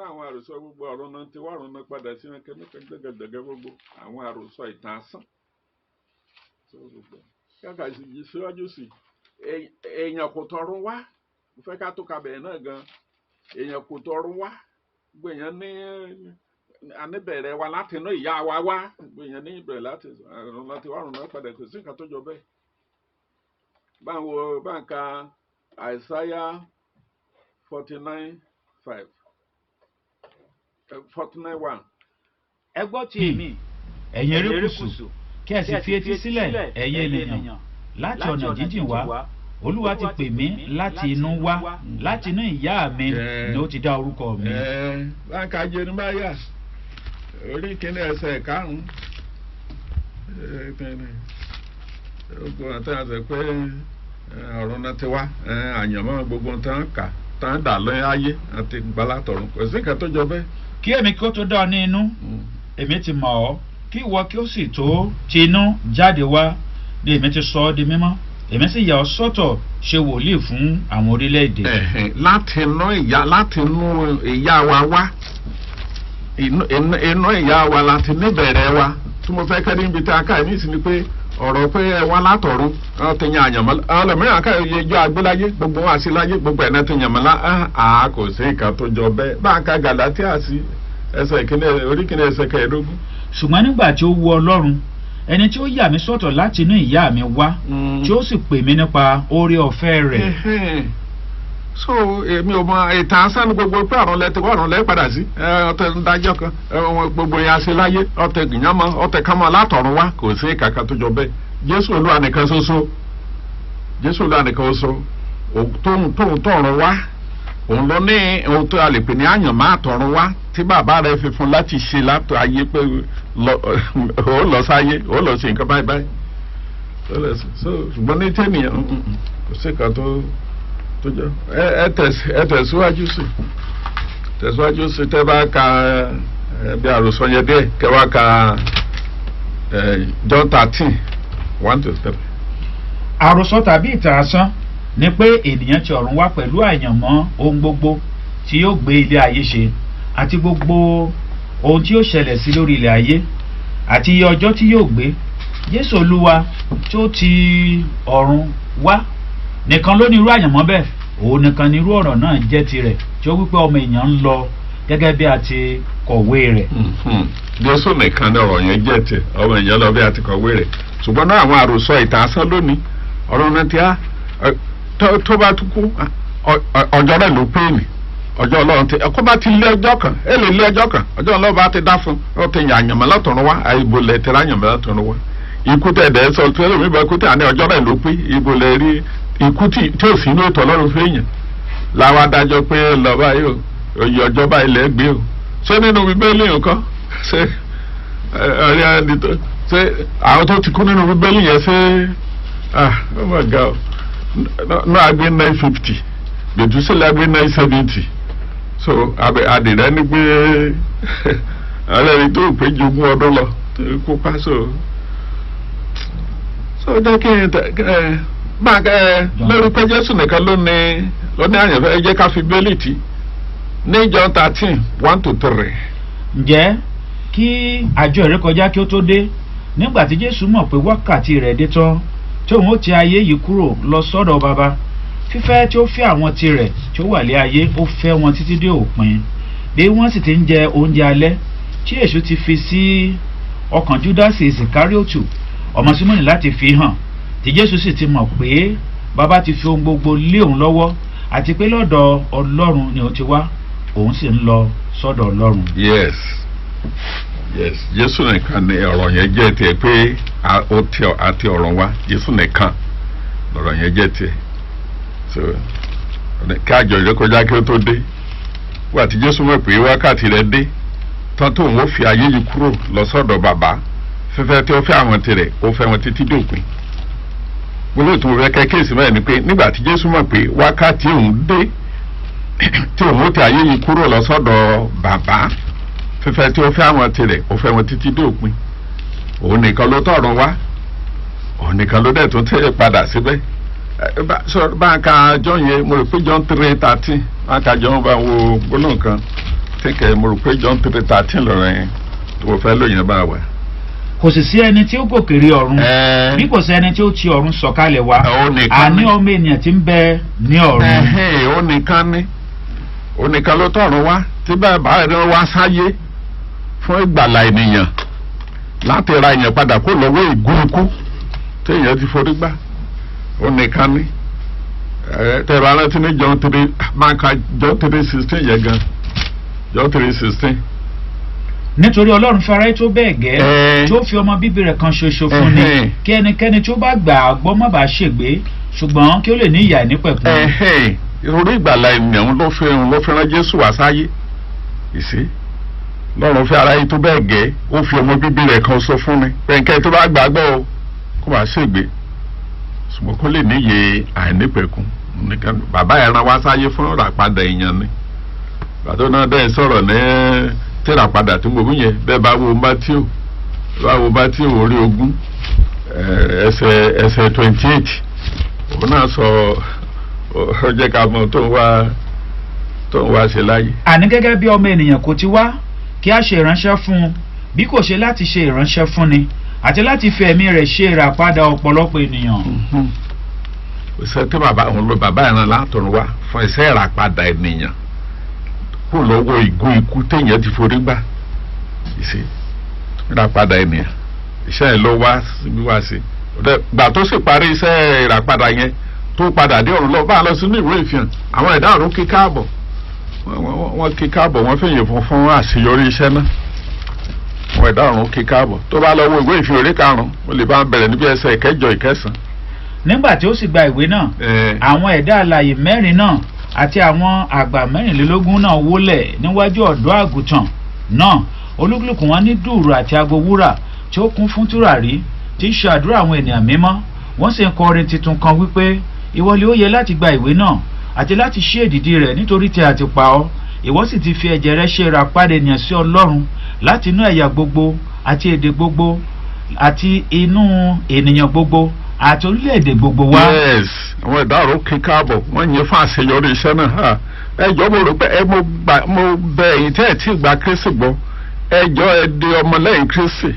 náà àwọn àròsọ gbogbo ọ̀rọ̀ náà ti wá ọ̀rọ̀ náà padà sí wọn kẹ́míkẹ́ gbẹ́gẹ́dẹ́gẹ́ gbogbo àwọn àròsọ ìtàn asán kàkà sí yìí síwájú sí èèyàn kò tọrùn wá mo fẹ́ ká tó kabẹ̀ náà gan èèyàn kò tọrùn wá gbogbo èèyàn ní aníbẹ̀rẹ̀ wa láti inú ìyá wa wá gbogbo èèyàn ní ìbẹ̀rẹ̀ láti ọ̀run láti wá ọ̀run náà padà kò sí nǹkan tó jọ bẹ́ẹ̀ báńkà Àìsáyà 49:5 49:1. ẹ gbọ́ ti èmi ẹ̀yin erékùṣù kí ẹ sì fi etí sílẹ̀ ẹ̀yin ènìyàn láti ọ̀nà jíjìn wá Olúwa ti pè mí láti inú wá láti inú ìyá mi ni ó ti dá orúkọ mi. báńkà Jeremáyà orí kìíní ẹsẹ̀ 5 gbogbo àtàwọn pé ọ̀rọ̀ náà ti wá àyànmọ́ gbogbo tán kà tán dà lọ́yìn ayé àti gbalátọ̀run kò sí nǹkan tó jọ bẹ́ẹ̀. kí èmi kí ó tó dá ọ ní inú èmi ti mọ̀ ọ́ kí ìwọ kí ó sì tó ti inú jáde wá ni èmi ti sọ ọ́ di mímọ́ èmi sì yà ọ́ sọ́tọ̀ ṣe wòlíì fún àwọn orílẹ̀-èdè. láti inú ìyá wa wá inú ìyá wa láti níbẹ̀rẹ̀ wa tí mo fẹ́ kẹ́rin ibi tí a ká ẹ̀mí sí ni pé ọ̀rọ̀ pé wọn látọ̀run ti yan àyànmọ́ ọlọ́mìíràn ká ìjọ àgbéláyé gbogbo wọn àṣeláyé gbogbo ẹ̀ náà ti yànmọ́ lá kò sí nǹkan tó jọ bẹ́ẹ̀ bá a ka Gálátíà sí ẹsẹ̀ ìkíní orí kìíní ẹsẹ̀ 15. ṣùgbọ́n nígbà tí ó wu Ọlọ́run ẹni tí ó yà mí sọ́tọ̀ láti inú ìyá mi wá tí ó sì pè mí nípa oore ọ̀fẹ́ rẹ̀. so èmi ò mọ ìtàn asán ní gbogbo pé ọ̀run lẹ́tẹ̀ wọ́n ọ̀run lẹ́ padà sí ọ̀tẹ̀ ń dájọ́ kan gbogbo yẹn aṣeláyé ọ̀tẹ̀ gbìyànmọ́ ọ̀tẹ̀ kámọ́ látọ̀run wá kò sí kàkà tó jọ bẹ́ẹ̀ Jésù Olúwa nìkan ṣoṣo tóun tọ̀run wá òun lọ ní ohun tó a lè pè ní àyànmọ́ àtọ̀run wá tí bàbá rẹ̀ fi fún láti ṣe látọ̀ ayé pé ó lọ sáyé ó lọ sí nǹkan báyìí báyìí ṣùgbọ́n ní tẹ́nìyàn kò sí kan tó jọ ẹ tẹ̀síwájú sí tẹ́ bá ka bí àròsọ yẹn díẹ̀ kẹ́ wá ka John 13:1-3. àròsọ tàbí ìtàn asán ni pé ènìyàn ti ọ̀run wá pẹ̀lú àyànmọ́ ohun gbogbo tí yóò gbé ilé ayé ṣe àti gbogbo ohun tí yóò ṣẹlẹ̀ sí lórí ilẹ̀ ayé àti iye ọjọ́ tí yóò gbé. Jésù Olúwa tí ó ti ọ̀run wá nìkan ló ní irú àyànmọ́ bẹ́ẹ̀ òun nìkan ní irú ọ̀rọ̀ náà jẹ́ tirẹ̀ tí ó wípé ọmọ èèyàn ń lọ gẹ́gẹ́ bí a ti kọ̀wé rẹ̀. Jésù nìkan ní ọ̀rọ̀ yẹn jẹ́ tiẹ̀ ọmọ èèyàn lọ bí a ti kọ̀wé rẹ̀ ṣùgbọ́n náà àwọn àròsọ ìtàn asán lónìí ọ̀rọ̀ náà ti á tó bá tún kú ọjọ́ rẹ̀ ló pé mi ọjọ́ Ọlọ́run ti ẹ̀kọ́ bá ti lé ọjọ́ kan ẹ lè lé ọjọ́ kan ọjọ́ Ọlọ́run bá ti dá fún ọ ti yàn àyànmọ́ látọ̀run wá àìbò lẹ̀ tẹ̀lé àyànmọ́ látọ̀run wá ikú tẹ̀ dẹ̀ sọ tó ẹlòmíì bá ikú tẹ̀ àní ọjọ́ rẹ̀ ló pé ìbò lẹ̀ rí ikú tí ò sí ní ètò Ọlọ́run fún èèyàn làwọn adájọ́ pé lọ báyìí o òye ọjọ́ báyìí lẹ́ gbé o ṣé nínú Bíbélì nǹkan ṣé ọ̀rẹ́ ẹni tó ṣé àwọn tó ti kú nínú Bíbélì yẹn ṣé oh my God no agbe 950 gbèdúsílẹ̀ agbe 970 so adìrẹ́ ní pé ọlẹ́rìí tó pé jogún ọdún lọ kó pa so jẹ́ kí máa lórí pé Jésù nìkan ló ní àyànfẹ́ ẹ jẹ́ ká fi Bíbélì tì ní John 13:1-3. ǹjẹ́ kí àjọ ìrékọjá kí ó tó dé nígbà tí Jésù mọ̀ pé wákàtí rẹ̀ dé tán tí òun ó ti ayé yìí kúrò lọ sọ́dọ̀ baba fífẹ́ tí ó fẹ́ àwọn tirẹ̀ tí ó wà lé ayé ó fẹ́ wọn títí dé òpin bí wọ́n sì ti ń jẹ oúnjẹ alẹ́ tí èṣù ti fi sí ọkàn Júdásì Ìsìkáríòtù ọmọ Símónì láti fi hàn tí Jésù sì ti mọ̀ pé baba ti fi ohun gbogbo lé òun lọ́wọ́ àti pé lọ́dọ̀ Ọlọ́run ni òun ti wá òun sì ń lọ sọ́dọ̀ Ọlọ́run. Yes Jésù nìkan ni ọ̀rọ̀ yẹn jẹ́ tiẹ̀ pé ó tẹ àti ọ̀rọ̀ wa Jésù nìkan lọ̀rọ̀ yẹn jẹ́ tiẹ̀ so kí àjọ ìrékọjá kí ó tó dé wà tí Jésù mọ̀ pé wákàtí rẹ̀ dé tán tó òun ó fi ayé yìí kúrò lọ sọ́dọ̀ bàbá fífẹ́ tí ó fẹ́ àwọn tirẹ̀ ó fẹ́ wọn títí dòpin gbogbo ìtumọ̀ rẹ̀ kẹ́kẹ́sì mẹ́rin ni pé nígbà tí Jésù mọ̀ pé wákàtí òun dé tí òun ó ti ayé yìí kúrò lọ sọ́dọ̀ bàbá fífẹ́ tí ó fẹ́ àwọn tirẹ̀ ó fẹ́ wọn títí dòpin òun nìkan ló tọ̀run wá òun nìkan ló dẹ̀ tún tẹ̀ padà síbẹ̀ bá a ka John yẹn mo rò pé John 3:13 bá a ka John bá wo gbólóhùn kan think mo rò pé John 3:13 lọ́rọ̀ yẹn tó fẹ́ lóyìn bá wà. kò sì sí ẹni tí ó gòkè rí ọ̀run bí kò sí ẹni tí ó ti ọ̀run sọ̀kalẹ̀ wá àní ọmọ ènìyàn tí ń bẹ ní ọ̀run. ó nìkan ló tọ̀run wá tí bàbá rẹ̀ wá sáyé fún ìgbàlà ènìyàn láti ra èèyàn padà kó lọ́wọ́ ìgúnukú tí èèyàn ti forí gbà. ó nìkan ní tẹ̀rọ arántí ní John 3 máa ka John 3:16 yẹn gan John 3:16. nítorí ọlọ́run fi aráyé tó bẹ́ẹ̀ gẹ́ tí ó fi ọmọ bíbí rẹ̀ kan ṣoṣo fún ni kí ẹnikẹ́ni tí ó bá gbà á gbọ́ má bàa ṣègbé ṣùgbọ́n kí ó lè ní ìyà ìnípẹ̀kun. orí ìgbàlà ènìyàn ló fi rán Jésù wá sáyé ìsí lọ́run fi aráyé tó bẹ́ẹ̀ gẹ́ ó fi ọmọ bíbí rẹ̀ kan ṣoṣo fún ni pẹ̀ǹkẹ́ tó bá gbà á gbọ́ o kó bá ṣègbé ṣùgbọ́n kó lè níyè àìnípẹ̀kun. Bàbá ẹ̀ rán wá sáyé fún ìràpadà èèyàn ni bàtó náà dẹ́ sọ̀rọ̀ ní tẹ́lá padà tó gbogbo yẹn bẹ́ẹ̀ bá wo Mátíù orí 20 ẹsẹ̀ 28 òun náà sọ ó jẹ́ ká mọ̀ tó ń wá ṣe láyé. àní gẹ́gẹ́ bí ọmọ ènìyàn kò ti wá kí a ṣe ìránṣẹ́ fún un bí kò ṣe láti ṣe ìránṣẹ́ fún ni àti láti fi ẹ̀mí rẹ̀ ṣe ìràpadà ọ̀pọ̀lọpọ̀ ènìyàn. iṣẹ́ tí bàbá ìran látọ̀run wá fún iṣẹ́ ìràpadà ènìyàn kó lọ́wọ́ ìgún ikú téèyàn ti forí gbà ìṣe ìràpadà ènìyàn iṣẹ́ ẹ̀ ló wá síbí wá sí gbà tó sì parí iṣẹ́ ìràpadà yẹn tó padà dé ọ̀run lọ bá a lọ sínú ìwé ìfihàn àwọn ẹ̀dá ọ̀run kí káàbọ̀ wọ́n kí káàbọ̀ wọ́n fẹ̀yìn fún àṣeyọrí iṣẹ́ náà àwọn ẹ̀dá ọ̀run kí káàbọ̀ tó bá lọ wo ìwé ìfihàn orí 5 ó lè bá ń bẹ̀rẹ̀ níbi ẹsẹ̀ 9, 10. nígbà tí ó sì gba ìwé náà àwọn ẹ̀dá alààyè 4 náà àti àwọn àgbà 24 náà wólẹ̀ níwájú ọ̀dọ́ àgùntàn náà olúkúlùkù wọn ní dùùrù àti ago wúrà tí ó kún fún tùràrí tí ń ṣe àdúrà àwọn ènìyàn mímọ́ wọ́n sì ń kọ orin tuntun kan wípé ìwọlé ó yẹ láti gba ìwé náà àti láti ṣí èdìdì rẹ̀ nítorí tí a ti pa ọ́ ìwọ sì ti fi ẹ̀jẹ̀ rẹ̀ ṣe ìràpadà ènìyàn sí Ọlọ́run láti inú ẹ̀yà gbogbo àti èdè gbogbo àti inú ènìyàn gbogbo àti orílẹ̀-èdè gbogbo wa. yes àwọn ẹ̀dá ọ̀run kí káàbọ̀ wọ́n yẹn fún àṣeyọrí iṣẹ́ náà ẹjọ́ mo rò pé mo bẹ ẹ̀yin tẹ́ ẹ̀ tí gba Kristi gbọ́ ẹjọ́ ẹ di ọmọlẹ́yìn Kristi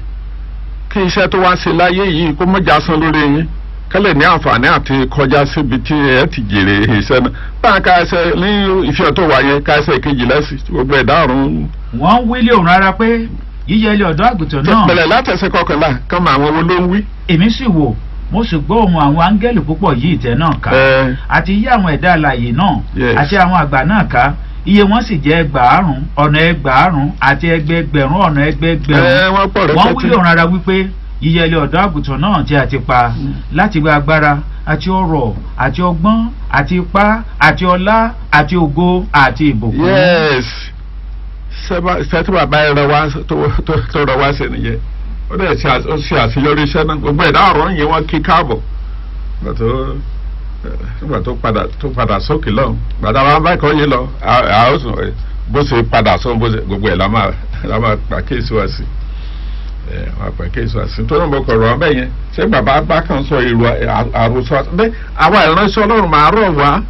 kí iṣẹ́ tó wá sí láyé yìí kó mọ́jà san lórí yín kẹ́lẹ̀ ní àǹfààní àti kọjá síbi tí ẹ ti jèrè iṣẹ́ náà báyìí ká ẹsẹ̀ ní ìfihàn tó wáyé ká ẹsẹ̀ kejì lẹ́sìn gbogbo ẹ̀dá ọ̀run. wọ́n ń wílé òun rárá pé yíyẹ ilé ọ̀dọ́ àgùntàn náà. bẹ̀rẹ̀ láti ẹsẹ̀ 11 kán mọ àwọn wo ló ń wí. èmi sì wò mo sì gbọ́ ohùn àwọn áńgẹ́lì púpọ̀ yí ìtẹ́ náà ká àti yí àwọn ẹ̀dá alààyè náà àti àwọn àgbà náà ká iye wọn sì jẹ́ 1000 ọ̀nà 1000 àti ẹgbẹẹgbẹ̀rún ọ̀nà ẹgbẹẹgbẹ̀rún wọ́n wílé òun rárá wípé yíyẹ ilé ọ̀dọ́ àgùntàn náà tí a ti pa láti gba agbára àti ọrọ̀ àti ọgbọ́n àti ipá àti ọlá àti ògo àti ìbùkún. yes sẹ́tí bàbá ẹ̀ rẹ̀ wá tó rẹ̀ wá sí nìyẹn ó dẹ̀ ṣe àṣeyọrí iṣẹ́ náà gbogbo ẹ̀dá ọ̀rọ̀ yẹn wọ́n kí káàbọ̀ nígbà tó padà sókè lọ́hùn gbàdá wa bá kọ́ yé lọ bó ṣe padà sọ gbogbo ẹ̀ la máa pàkíyèsí wá sí wọn pàkíyèsí wá sí tó náà mo kọ̀rọ̀ ọbẹ̀ yẹn ṣé bàbá bá kàn sọ èrò àròsọ bẹ́ẹ̀ àwọn ìránṣẹ́ Ọlọ́run máa rọ̀ wá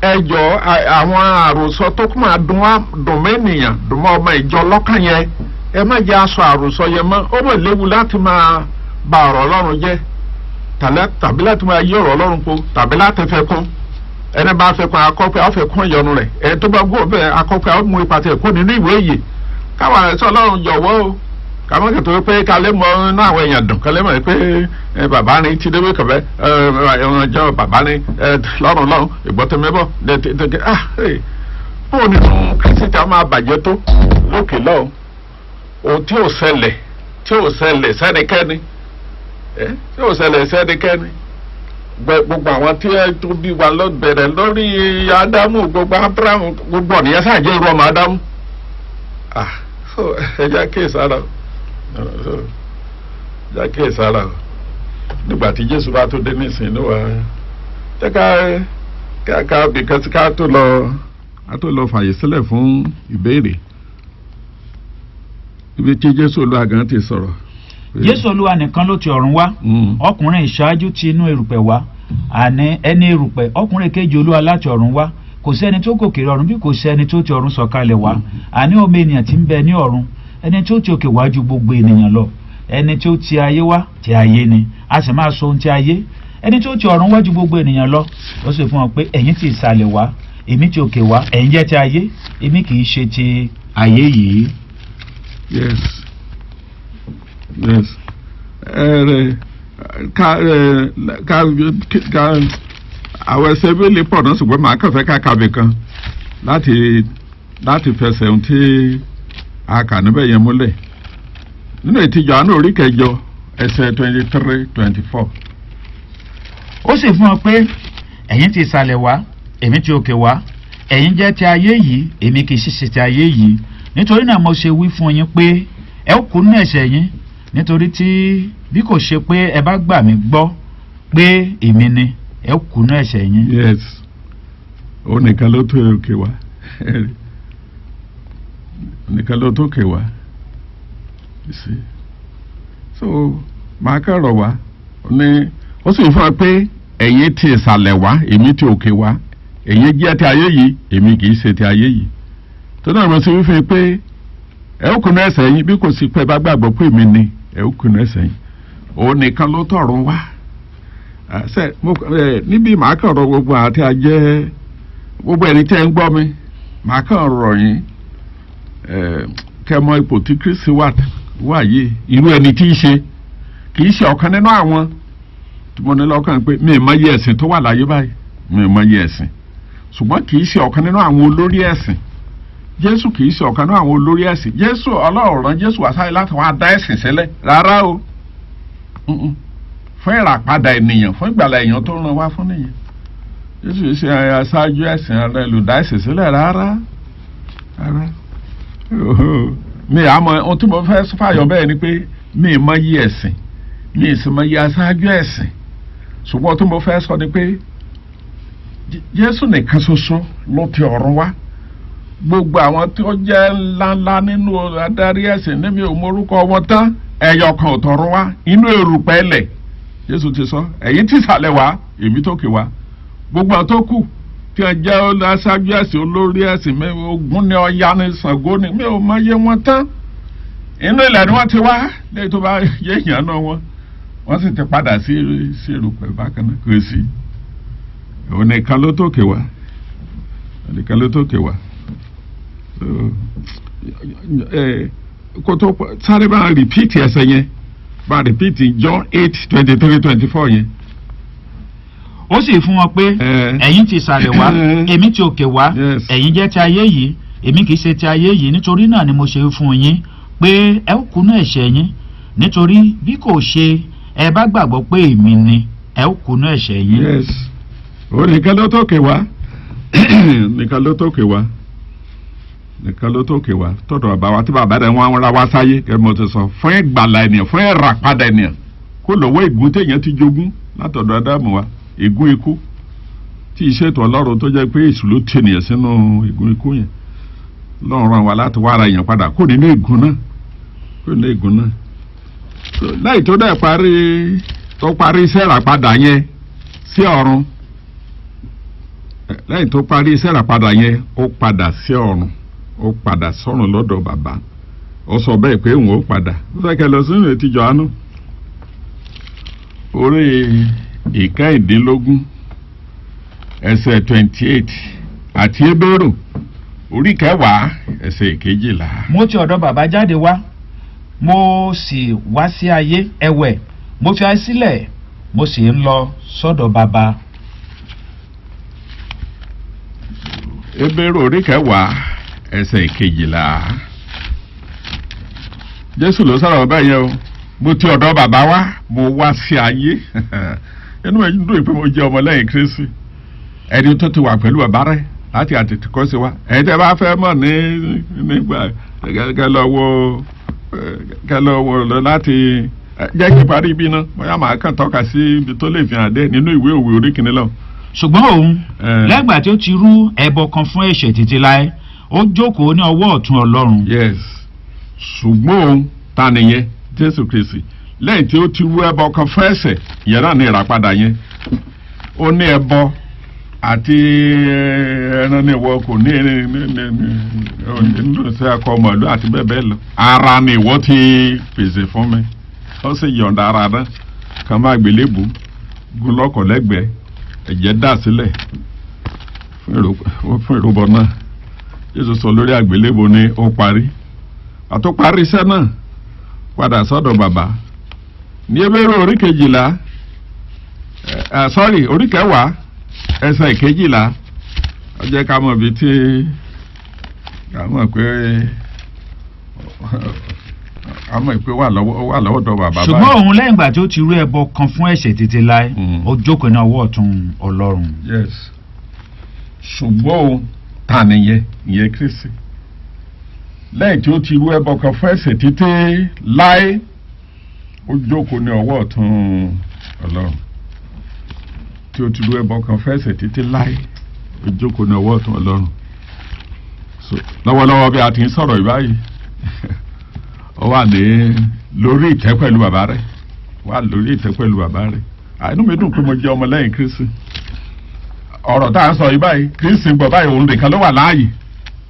ẹjọ́ àwọn àròsọ tó kún máa dùn mẹ́nìyàn dùn mọ́ ọmọ ìjọ lọ́kàn yẹn ẹ má jẹ́ aṣọ àròsọ yẹn mọ́ ó mọ̀ léwu láti máa ba ọ̀rọ̀ Ọlọ́run jẹ́ tàbí láti máa yí ọ̀rọ̀ Ọlọ́run po tàbí láti fẹ́ kún ẹni bá fẹ́ kún akọ́pẹ́ ọ̀fẹ́ kún ìyọnu rẹ̀ ẹni tó bá gbọ́ bẹ́ẹ̀ akọ́pẹ́ ọ̀mú ipa tẹ̀ kún nínú ìwé yìí káwọn àrẹsọ Ọlọ́run jọ̀wọ́ o káwọn kẹtọ́ pé kálẹ̀ mọ́ inú àwọn èèyàn dùn kálẹ̀ mọ́ pé bàbá ni ti déwé kọ̀bẹ́ ọjọ́ bàbá ni lọ́rùn ìgbọ́tẹ̀mẹ́bọ̀ bóun ni kìrìsìtà máa bàjẹ́ tó lókè lọ́hùn ohun tí ò ṣẹlẹ̀ sẹ́nikẹ́ni tí ò ṣẹlẹ̀ sẹ́nikẹ́ni gbogbo àwọn tí ẹ tó bí wa lọ bẹ̀rẹ̀ lórí Ádámù gbogbo Ábúráhámù gbogbo ọ̀nìyàn ṣàjẹ́ irú ọmọ Ádámù ẹja kéèsára ẹja kéèsára nígbà tí Jésù bá tó dé nísìnyí wa jẹ́ ká bìkan sí ká tó lọ fàyè sílẹ̀ fún ìbéèrè ibi tí Jésù Olúwa gan ti sọ̀rọ̀. Jésù Olúwa nìkan ló ti ọ̀run wá ọkùnrin ìṣáájú ti inú erùpẹ̀ wá àní ẹni erùpẹ̀ ọkùnrin kejì Olúwa láti ọ̀run wá kò sí ẹni tó gòkè ọ̀run bí kò sí ẹni tó ti ọ̀run sọ̀kalẹ̀ wá àní ọmọ ènìyàn tí ń bẹ ní ọ̀run ẹni tó ti òkè wá ju gbogbo ènìyàn lọ ẹni tó ti ayé wá ti ayé ni a sì máa sọ ohun ti ayé ẹni tó ti ọ̀run wá ju gbogbo ènìyàn lọ ó sì fún wọn pé ẹ̀yin ti ìsàlẹ̀ wá èmi ti òkè wá ẹ̀yin jẹ́ ti ayé èmi kì í ṣe ti ayé yìí. yes yes àwọn ẹsẹ̀ bí lè pọ̀ náà ṣùgbọ́n màá kàn fẹ́ ká kàbí kan láti fẹsẹ̀ ohun tí a kà níbẹ̀ yẹn múlẹ̀ nínú ìtìjọ́ àánú orí kẹjọ ẹsẹ̀ 23-24. ó sì fún ọ pé ẹ̀yin ti ìsàlẹ̀ wá èmi ti òkè wá ẹ̀yin jẹ́ ti ayé yìí èmi kì í ṣe ti ayé yìí nítorí náà mo ṣe wí fún yín pé ẹ ó kú nínú ẹ̀ṣẹ̀ yín nítorí tí bí kò ṣe pé ẹ bá gbà mí gbọ́ pé èmi ni ẹ ó kú nínú ẹ̀ṣẹ̀ yín. yes ó nìkan ló tó òkè wá nìkan ló tó òkè wá so màá kọ̀rọ̀ wá ní ó sì fún wa pé ẹ̀yin ti ìsàlẹ̀ wá èmi ti òkè wá ẹ̀yin jẹ́ ti ayé yìí èmi kì í ṣe ti ayé yìí tó náà mo sì wí pé ẹ ó kùnú ẹ̀ṣẹ̀ yín bí kò sí pé bá gbàgbọ́ pé èmi ni ẹ ó kùnú ẹ̀ṣẹ̀ yín òun nìkan ló tọ̀run wá níbi màá kàn rọ gbogbo àti ajẹ́ gbogbo ẹni tẹ́ ń gbọ́ mi màá kàn rọ̀ yín kẹmọ ipò tí Kristi wà yìí irú ẹni tí í ṣe kì í ṣe ọ̀kan nínú àwọn tí mo ní lọ́kàn pé mi ì mọ iye ẹ̀sìn tó wà láyé báyìí mi ì mọ iye ẹ̀sìn ṣùgbọ́n kì í ṣe ọ̀kan nínú àwọn olórí ẹ̀sìn Jésù kì í ṣe ọ̀kan nínú àwọn olórí ẹ̀sìn Jésù Ọlọ́run rán Jésù wá sáyé láti wá dá ẹ̀sìn sílẹ̀ rárá o fún ìràpadà ènìyàn fún ìgbàlà èèyàn tó ràn wá fún nìyẹn Jésù ṣe aṣáájú ẹ̀sìn rẹ̀ lùdá ẹ̀sìn sílẹ̀ rárá mi àmọ́ ohun tí mo fẹ́ fàyọ bẹ́ẹ̀ ni pé mi ì mọ iye ẹ̀sìn mi ì sì mọ iye aṣáájú ẹ̀sìn ṣùgbọ́n ohun tí mo fẹ́ sọ ni pé Jésù nìkan ṣoṣo ló ti ọ̀run wá gbogbo àwọn tí ó jẹ́ ńláńlá nínú adarí ẹ̀sìn níbi òmorúkọ wọn tán ẹyọ kan ò tọ̀run wá inú erùpẹ̀ ilẹ̀ Jésù ti sọ ẹ̀yin tí ìsàlẹ̀ wá èmi tókè wá gbogbo àwọn tó kù tí wọ́n jẹ́ aṣáájú ẹ̀sìn olórí ẹ̀sìn Ògún ni Ọya ni Ṣàngó ni mi ò mọ iye wọn tán inú ilẹ̀ ni wọ́n ti wá lẹ́yìn tó bá yé èèyàn náà wọ́n sì ti padà sí erùpẹ̀ bákan náà kò sí òun nìkan ló tókè wá nìkan ló tókè wá kó tó sáré bá rìpíìtì ẹsẹ̀ yẹn bá rìpíìtì John 8:23-24 yẹn. ó sì fún wọn pé ẹ̀yin ti ìsàlẹ̀ wá èmi ti òkè wá ẹ̀yin jẹ́ ti ayé yìí èmi kì í ṣe ti ayé yìí nítorí náà ni mo ṣe fún yín pé ẹ ó kùnú ẹ̀ṣẹ̀ yín nítorí bí kò ṣe ẹ bá gbàgbọ́ pé èmi ni ẹ ó kùnú ẹ̀ṣẹ̀ yín. yes ó nìkan ló tókè wá nìkan ló tókè wá nìkan ló tókè wá tọ̀dọ̀ bàbá wa tí bàbá rẹ̀ wọ́n ra wá sáyé kẹ́ mo ti sọ fún ìgbàlà ènìyàn fún ìràpadà ènìyàn kó lọ́wọ́ ègún téèyàn ti jogún látọ̀dọ̀ Ádámù wa ègún ikú tí ìṣètò Ọlọ́run tó jẹ́ pé èṣù ló ti ènìyàn sínú ègún ikú yẹn lọ́run ràn wá láti wá ara èèyàn padà kó nínú ègún náà kó nínú ègún náà lẹ́yìn tó dẹ̀ parí iṣẹ́ ìràpadà yẹn sí ọ̀run lẹ́yìn tó parí iṣẹ́ ìràpadà yẹn ó padà sí ọ̀run ó padà sọ́run lọ́dọ̀ bàbá ó sọ bẹ́ẹ̀ pé òun ó padà ó fẹ́ kẹ́ lọ sínú ètí Jòhánù orí ìkẹrìndínlógún ẹsẹ̀ 28 àti Hébérù orí kẹwàá ẹsẹ̀ ìkejìlá. mo ti ọ̀dọ̀ bàbá jáde wá mo sì wá sí ayé ẹ̀wẹ̀ mo fi ayé sílẹ̀ mo sì ń lọ sọ́dọ̀ bàbá. Hébérù orí kẹwàá ẹsẹ̀ ìkejìlá. Jésù ló sọ̀rọ̀ bẹ́ẹ̀ yẹn o mo ti ọ̀dọ̀ bàbá wá mo wá sí ayé inú mi dùn pé mo jẹ́ ọmọlẹ́yìn Kristi ẹni tó ti wà pẹ̀lú bàbá rẹ̀ láti àtètè kọ́ sí wa ẹ̀yin tẹ́ bá fẹ́ mọ̀ nígbà kẹlọ wọ lọ láti jẹ́ kí parí ibi náà bóyá màá kàn tọ́ka sí ibi tó lè fi hàn dé nínú ìwé òwe orí kìíní lọ. ṣùgbọ́n òun lẹ́gbàá tí ó ti rú ẹbọ kan fún ẹ̀ṣẹ̀ títí láé ó jókòó ní ọwọ́ ọ̀tún Ọlọ́run. yes ṣùgbọ́n òun ta nìyẹn Jésù Kristi lẹ́yìn tí ó ti rú ẹbọ kan fún ẹ̀ṣẹ̀ ìyẹn náà ní ìràpadà yẹn ó ní ẹbọ àti ẹran ní ìwọ kò ní nínú sí akọ mọ̀lú àti bẹ́ẹ̀ bẹ́ẹ̀ lọ ara ni ìwọ ti pèsè fún mi ó sì yọ̀ǹda ara náà kàn máa gbélébùú gún lọ́kọ̀ lẹ́gbẹ̀ẹ́ ẹ̀jẹ̀ dà sílẹ̀ fún ìrúbọ náà Jésù sọ lórí àgbélébùú ni ó parí àtó parí iṣẹ́ náà padà sọ́dọ̀ bàbá ní Hébérù orí 12 orí 10 ẹsẹ̀ 12 ó jẹ́ ká mọ̀ bí tí ká mọ̀ pé wà lọ́wọ́ dọ̀ bàbá báyìí. ṣùgbọ́n òun lẹ́yìn ìgbà tí ó ti rú ẹbọ kan fún ẹ̀ṣẹ̀ títí láé ó jókòó ní ọwọ́ ọ̀tún Ọlọ́run. Yes. ṣùgbọ́n òun ta nìyẹn ìyẹn Kristi lẹ́yìn tí ó ti rú ẹbọ kan fún ẹ̀ṣẹ̀ títí láé ó jókòó ní ọwọ́ ọ̀tún Ọlọ́run tí ó ti rú ẹbọ kan fún ẹ̀ṣẹ̀ títí láé ó jókòó ní ọwọ́ ọ̀tún Ọlọ́run. lọ́wọ́lọ́wọ́ bí a ti ń sọ̀rọ̀ ìbáyìí ó wà ní lórí ìtẹ́ pẹ̀lú bàbá rẹ̀ inú mi dùn pé mo jẹ́ ọmọlẹ́yìn Kristi ọ̀rọ̀ tá à ń sọ yìí báyìí Kristi gbọ́ báyìí òun nìkan ló wà láàyè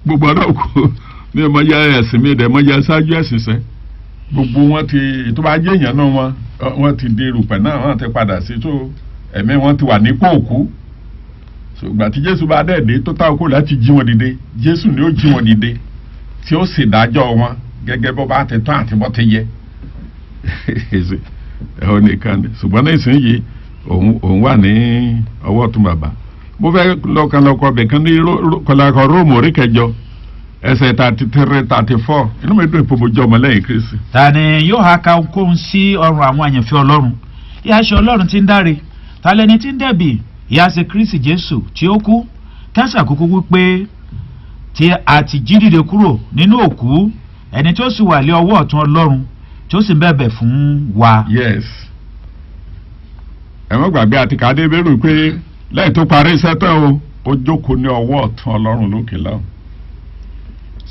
gbogbo ọ̀dọ́ kù mi mọ jẹ́ ẹ̀sìn mi dẹ̀ mọ jẹ́ ṣáájú ẹ̀sìn sẹ́ gbogbo wọn ti tó bá jẹ́ èèyàn náà wọ́n ti di rùpẹ̀ náà wọ́n ti padà sí tó ẹ̀mí wọn ti wà nípò òkú ṣùgbọ́n tí Jésù bá dẹ̀ dé tó táwọn kò láti jí wọn dìde Jésù ni ó jí wọn dìde tí ó sì dájọ́ wọn gẹ́gẹ́ bó bá ti tán àti bó ti yẹ ẹ̀họ́ nìkan ni ṣùgbọ́n ní ìsinyìí òun wà ní ọwọ́ ọ̀tún bàbá mo fẹ́ lọ́kànlọ́kọ̀ ọbẹ̀ kan ní kọlákọ̀ Róòmù orí 8 ẹsẹ̀ 33 34 inú mi dùn ìpòmójọ́ ọmọlẹ́yìn Kristi. ta ni yóò ha ka ohunkóhun sí ọrùn àwọn àyànfẹ́ Ọlọ́run ìyà ṣe Ọlọ́run tí ń dáre ta lẹni tí ń dẹ̀bi ìyà ṣe Kristi Jésù tí ó kú kẹ́sà kúkú wípé tí a ti jí dìde kúrò nínú òkú ẹni tí ó sì wà lé ọwọ́ ọ̀tún Ọlọ́run tí ó sì ń bẹ̀bẹ̀ fún wa. Yes. ẹ má gbàgbé àti kàdé bẹ́rù pé lẹ́yìn tó parí iṣẹ́ tán ó jókòó ní ọwọ́ ọ̀tún Ọlọ́run lókè lọ́hùn.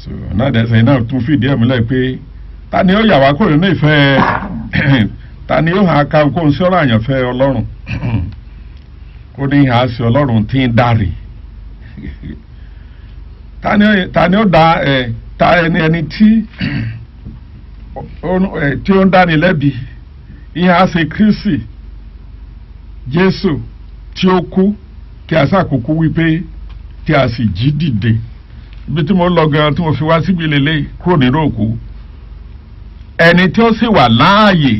so náà dẹ́sẹ̀ náà tún fìdí ẹ̀ múlẹ̀ pé ta ni ó yà wá kúrò nínú ìfẹ́ ta ni ó hàn ká kó ń sọ̀rọ̀ àyànfẹ́ Ọlọ́run ó ní ìhà sí Ọlọ́run tí ń dáre ta ni ó da ta ẹni tí ó ń dáni lẹ́bi ìhà sí Kristi Jésù tí ó kú tí a sàkókò wípé tí a sì jí dìde ibi tí mo lọ gan tí mo fi wá síbi lélẹ̀ kúrò nínú òkú ẹni tí ó sì wà láàyè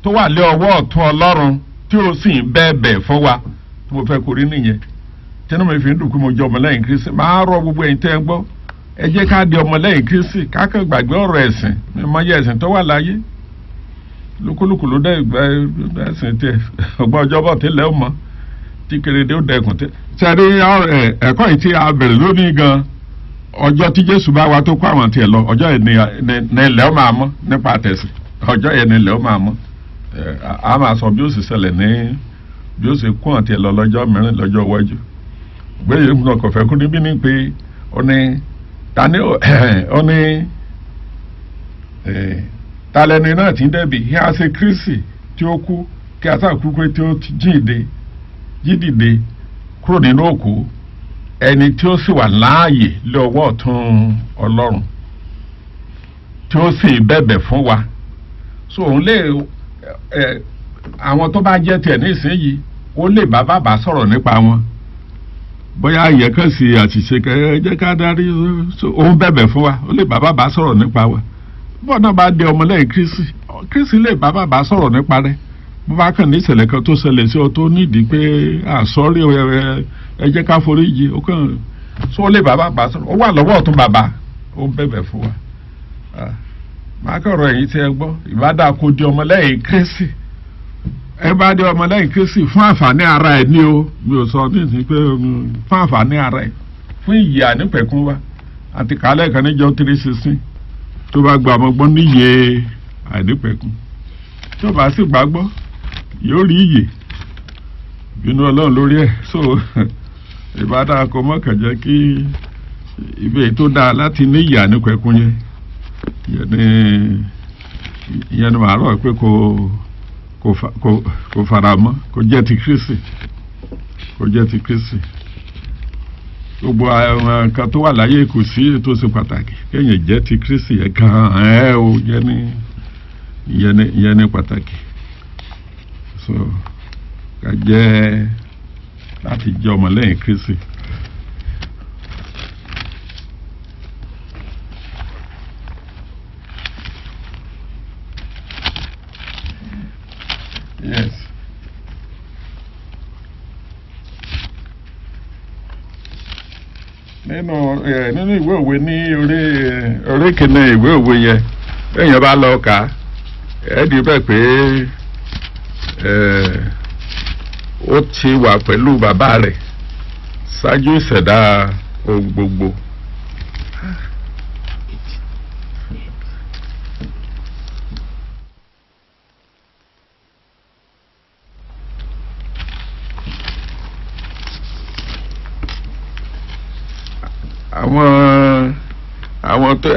tó wà lé ọwọ́ ọ̀tún Ọlọ́run tí ó sì ń bẹ̀bẹ̀ fún wa tí mo fẹ́ kórè nìyẹn tí inú mi fi ń dùn pé mo jẹ́ ọmọlẹ́yìn Kristi máa rọ gbogbo ẹ̀yin tẹ́ ń gbọ́ ẹ jẹ́ ká di ọmọlẹ́yìn Kristi kákan gbàgbé ọ̀rọ̀ ẹ̀sìn mi mọ iye ẹ̀sìn tó wà láyé lúkúlùkù ló dẹ́ ẹ̀sìn tẹ ọgbọ́n ọjọ́bọ̀ tẹ́lẹ̀ ọmọ tí kérédé ó dẹkùn tẹ. sẹ́ni ẹ̀kọ́ yìí tí a bẹ̀rẹ̀ lónìí gan ọjọ́ tí Jésù bá wa tó kó àwọn tiẹ̀ lọ ọjọ́ yẹn ni ilẹ̀ ó máa mọ́ nípa àtẹ̀sìn ọjọ́ yẹn ni ilẹ̀ ó máa mọ́ a máa sọ bí ó sì ṣẹlẹ̀ ní bí ó sì kó àwọn tiẹ̀ lọ lọ́jọ́ mìíràn lọ́jọ́ iwájú gbẹ̀yẹ̀ ìmúná kọ̀fẹ́ kú níbí ni pé ó ní talẹ́ni náà ti ń dẹ́bi ìhà ṣe Kristi tí ó kú kí a sàkú pé tí ó jídìde kúrò nínú òkú ẹni tí ó sì wà láàyè lé ọwọ́ ọ̀tún Ọlọ́run tí ó sì bẹ̀bẹ̀ fún wa so òun lè àwọn tó bá jẹ́ tiẹ̀ ní ìsinyìí ó lè bá bàbá sọ̀rọ̀ nípa wọn bóyá ìyẹn kàn sí àṣìṣe jẹ́ ká darí òun bẹ̀bẹ̀ fún wa ó lè bá bàbá sọ̀rọ̀ nípa wa bọ́ọ̀ náà bá dé ọmọlẹ́yìn Kristi lè bá bàbá sọ̀rọ̀ nípa rẹ̀ bó bá kàn ní ìṣẹ̀lẹ̀ kan tó ṣẹlẹ̀ sí ọ tó nídìí pé àsọ́rí ẹ jẹ́ ká forí yìí ó kàn sọ lè bá bàbá sọ̀rọ̀ ó wà lọ́wọ́ ọ̀tún bàbá ó ń bẹ̀bẹ̀ fún wa máa kọ̀rọ̀ ẹ̀yìn tí ẹ gbọ́ ìbádà kó di ọmọlẹ́yìn Kristi ẹ bá dé ọmọlẹ́yìn Kristi fún àǹfààní ara ẹ̀ ní o mi ò sọ nísìnyí pé fún àǹfààní ara ẹ̀ fún ìyè ànípẹ̀kún wa àti kálẹ̀ kan níjọ́ 3:16 tó bá gba ọmọgbọ́n níyè àìnípẹ̀kún tó bá sì gbàgbọ́ yóò rí ìyè bínú Ọlọ́run lórí ẹ̀ so ìbádà kò mọ̀kàn jẹ́ kí ibi tó dáa láti ní ìyè ànípẹ̀kún ìyẹn ni màá rọ̀ pé kò fara mọ́ kò jẹ́ ti Kristi gbogbo àwọn nǹkan tó wà láyé kò sí tó ṣe pàtàkì kéèyàn jẹ́ ti Kristi yẹn gan-an o ìyẹn ní pàtàkì so ká jẹ́ láti jẹ́ ọmọlẹ́yìn Kristi. Yes. Nínú ìwé òwe ní orí kìíní ìwé òwe yẹn èèyàn bá lọ kà ẹ di bẹ́ẹ̀ pé ó ti wà pẹ̀lú bàbá rẹ̀ ṣáájú ìṣẹ̀dá ohun gbogbo.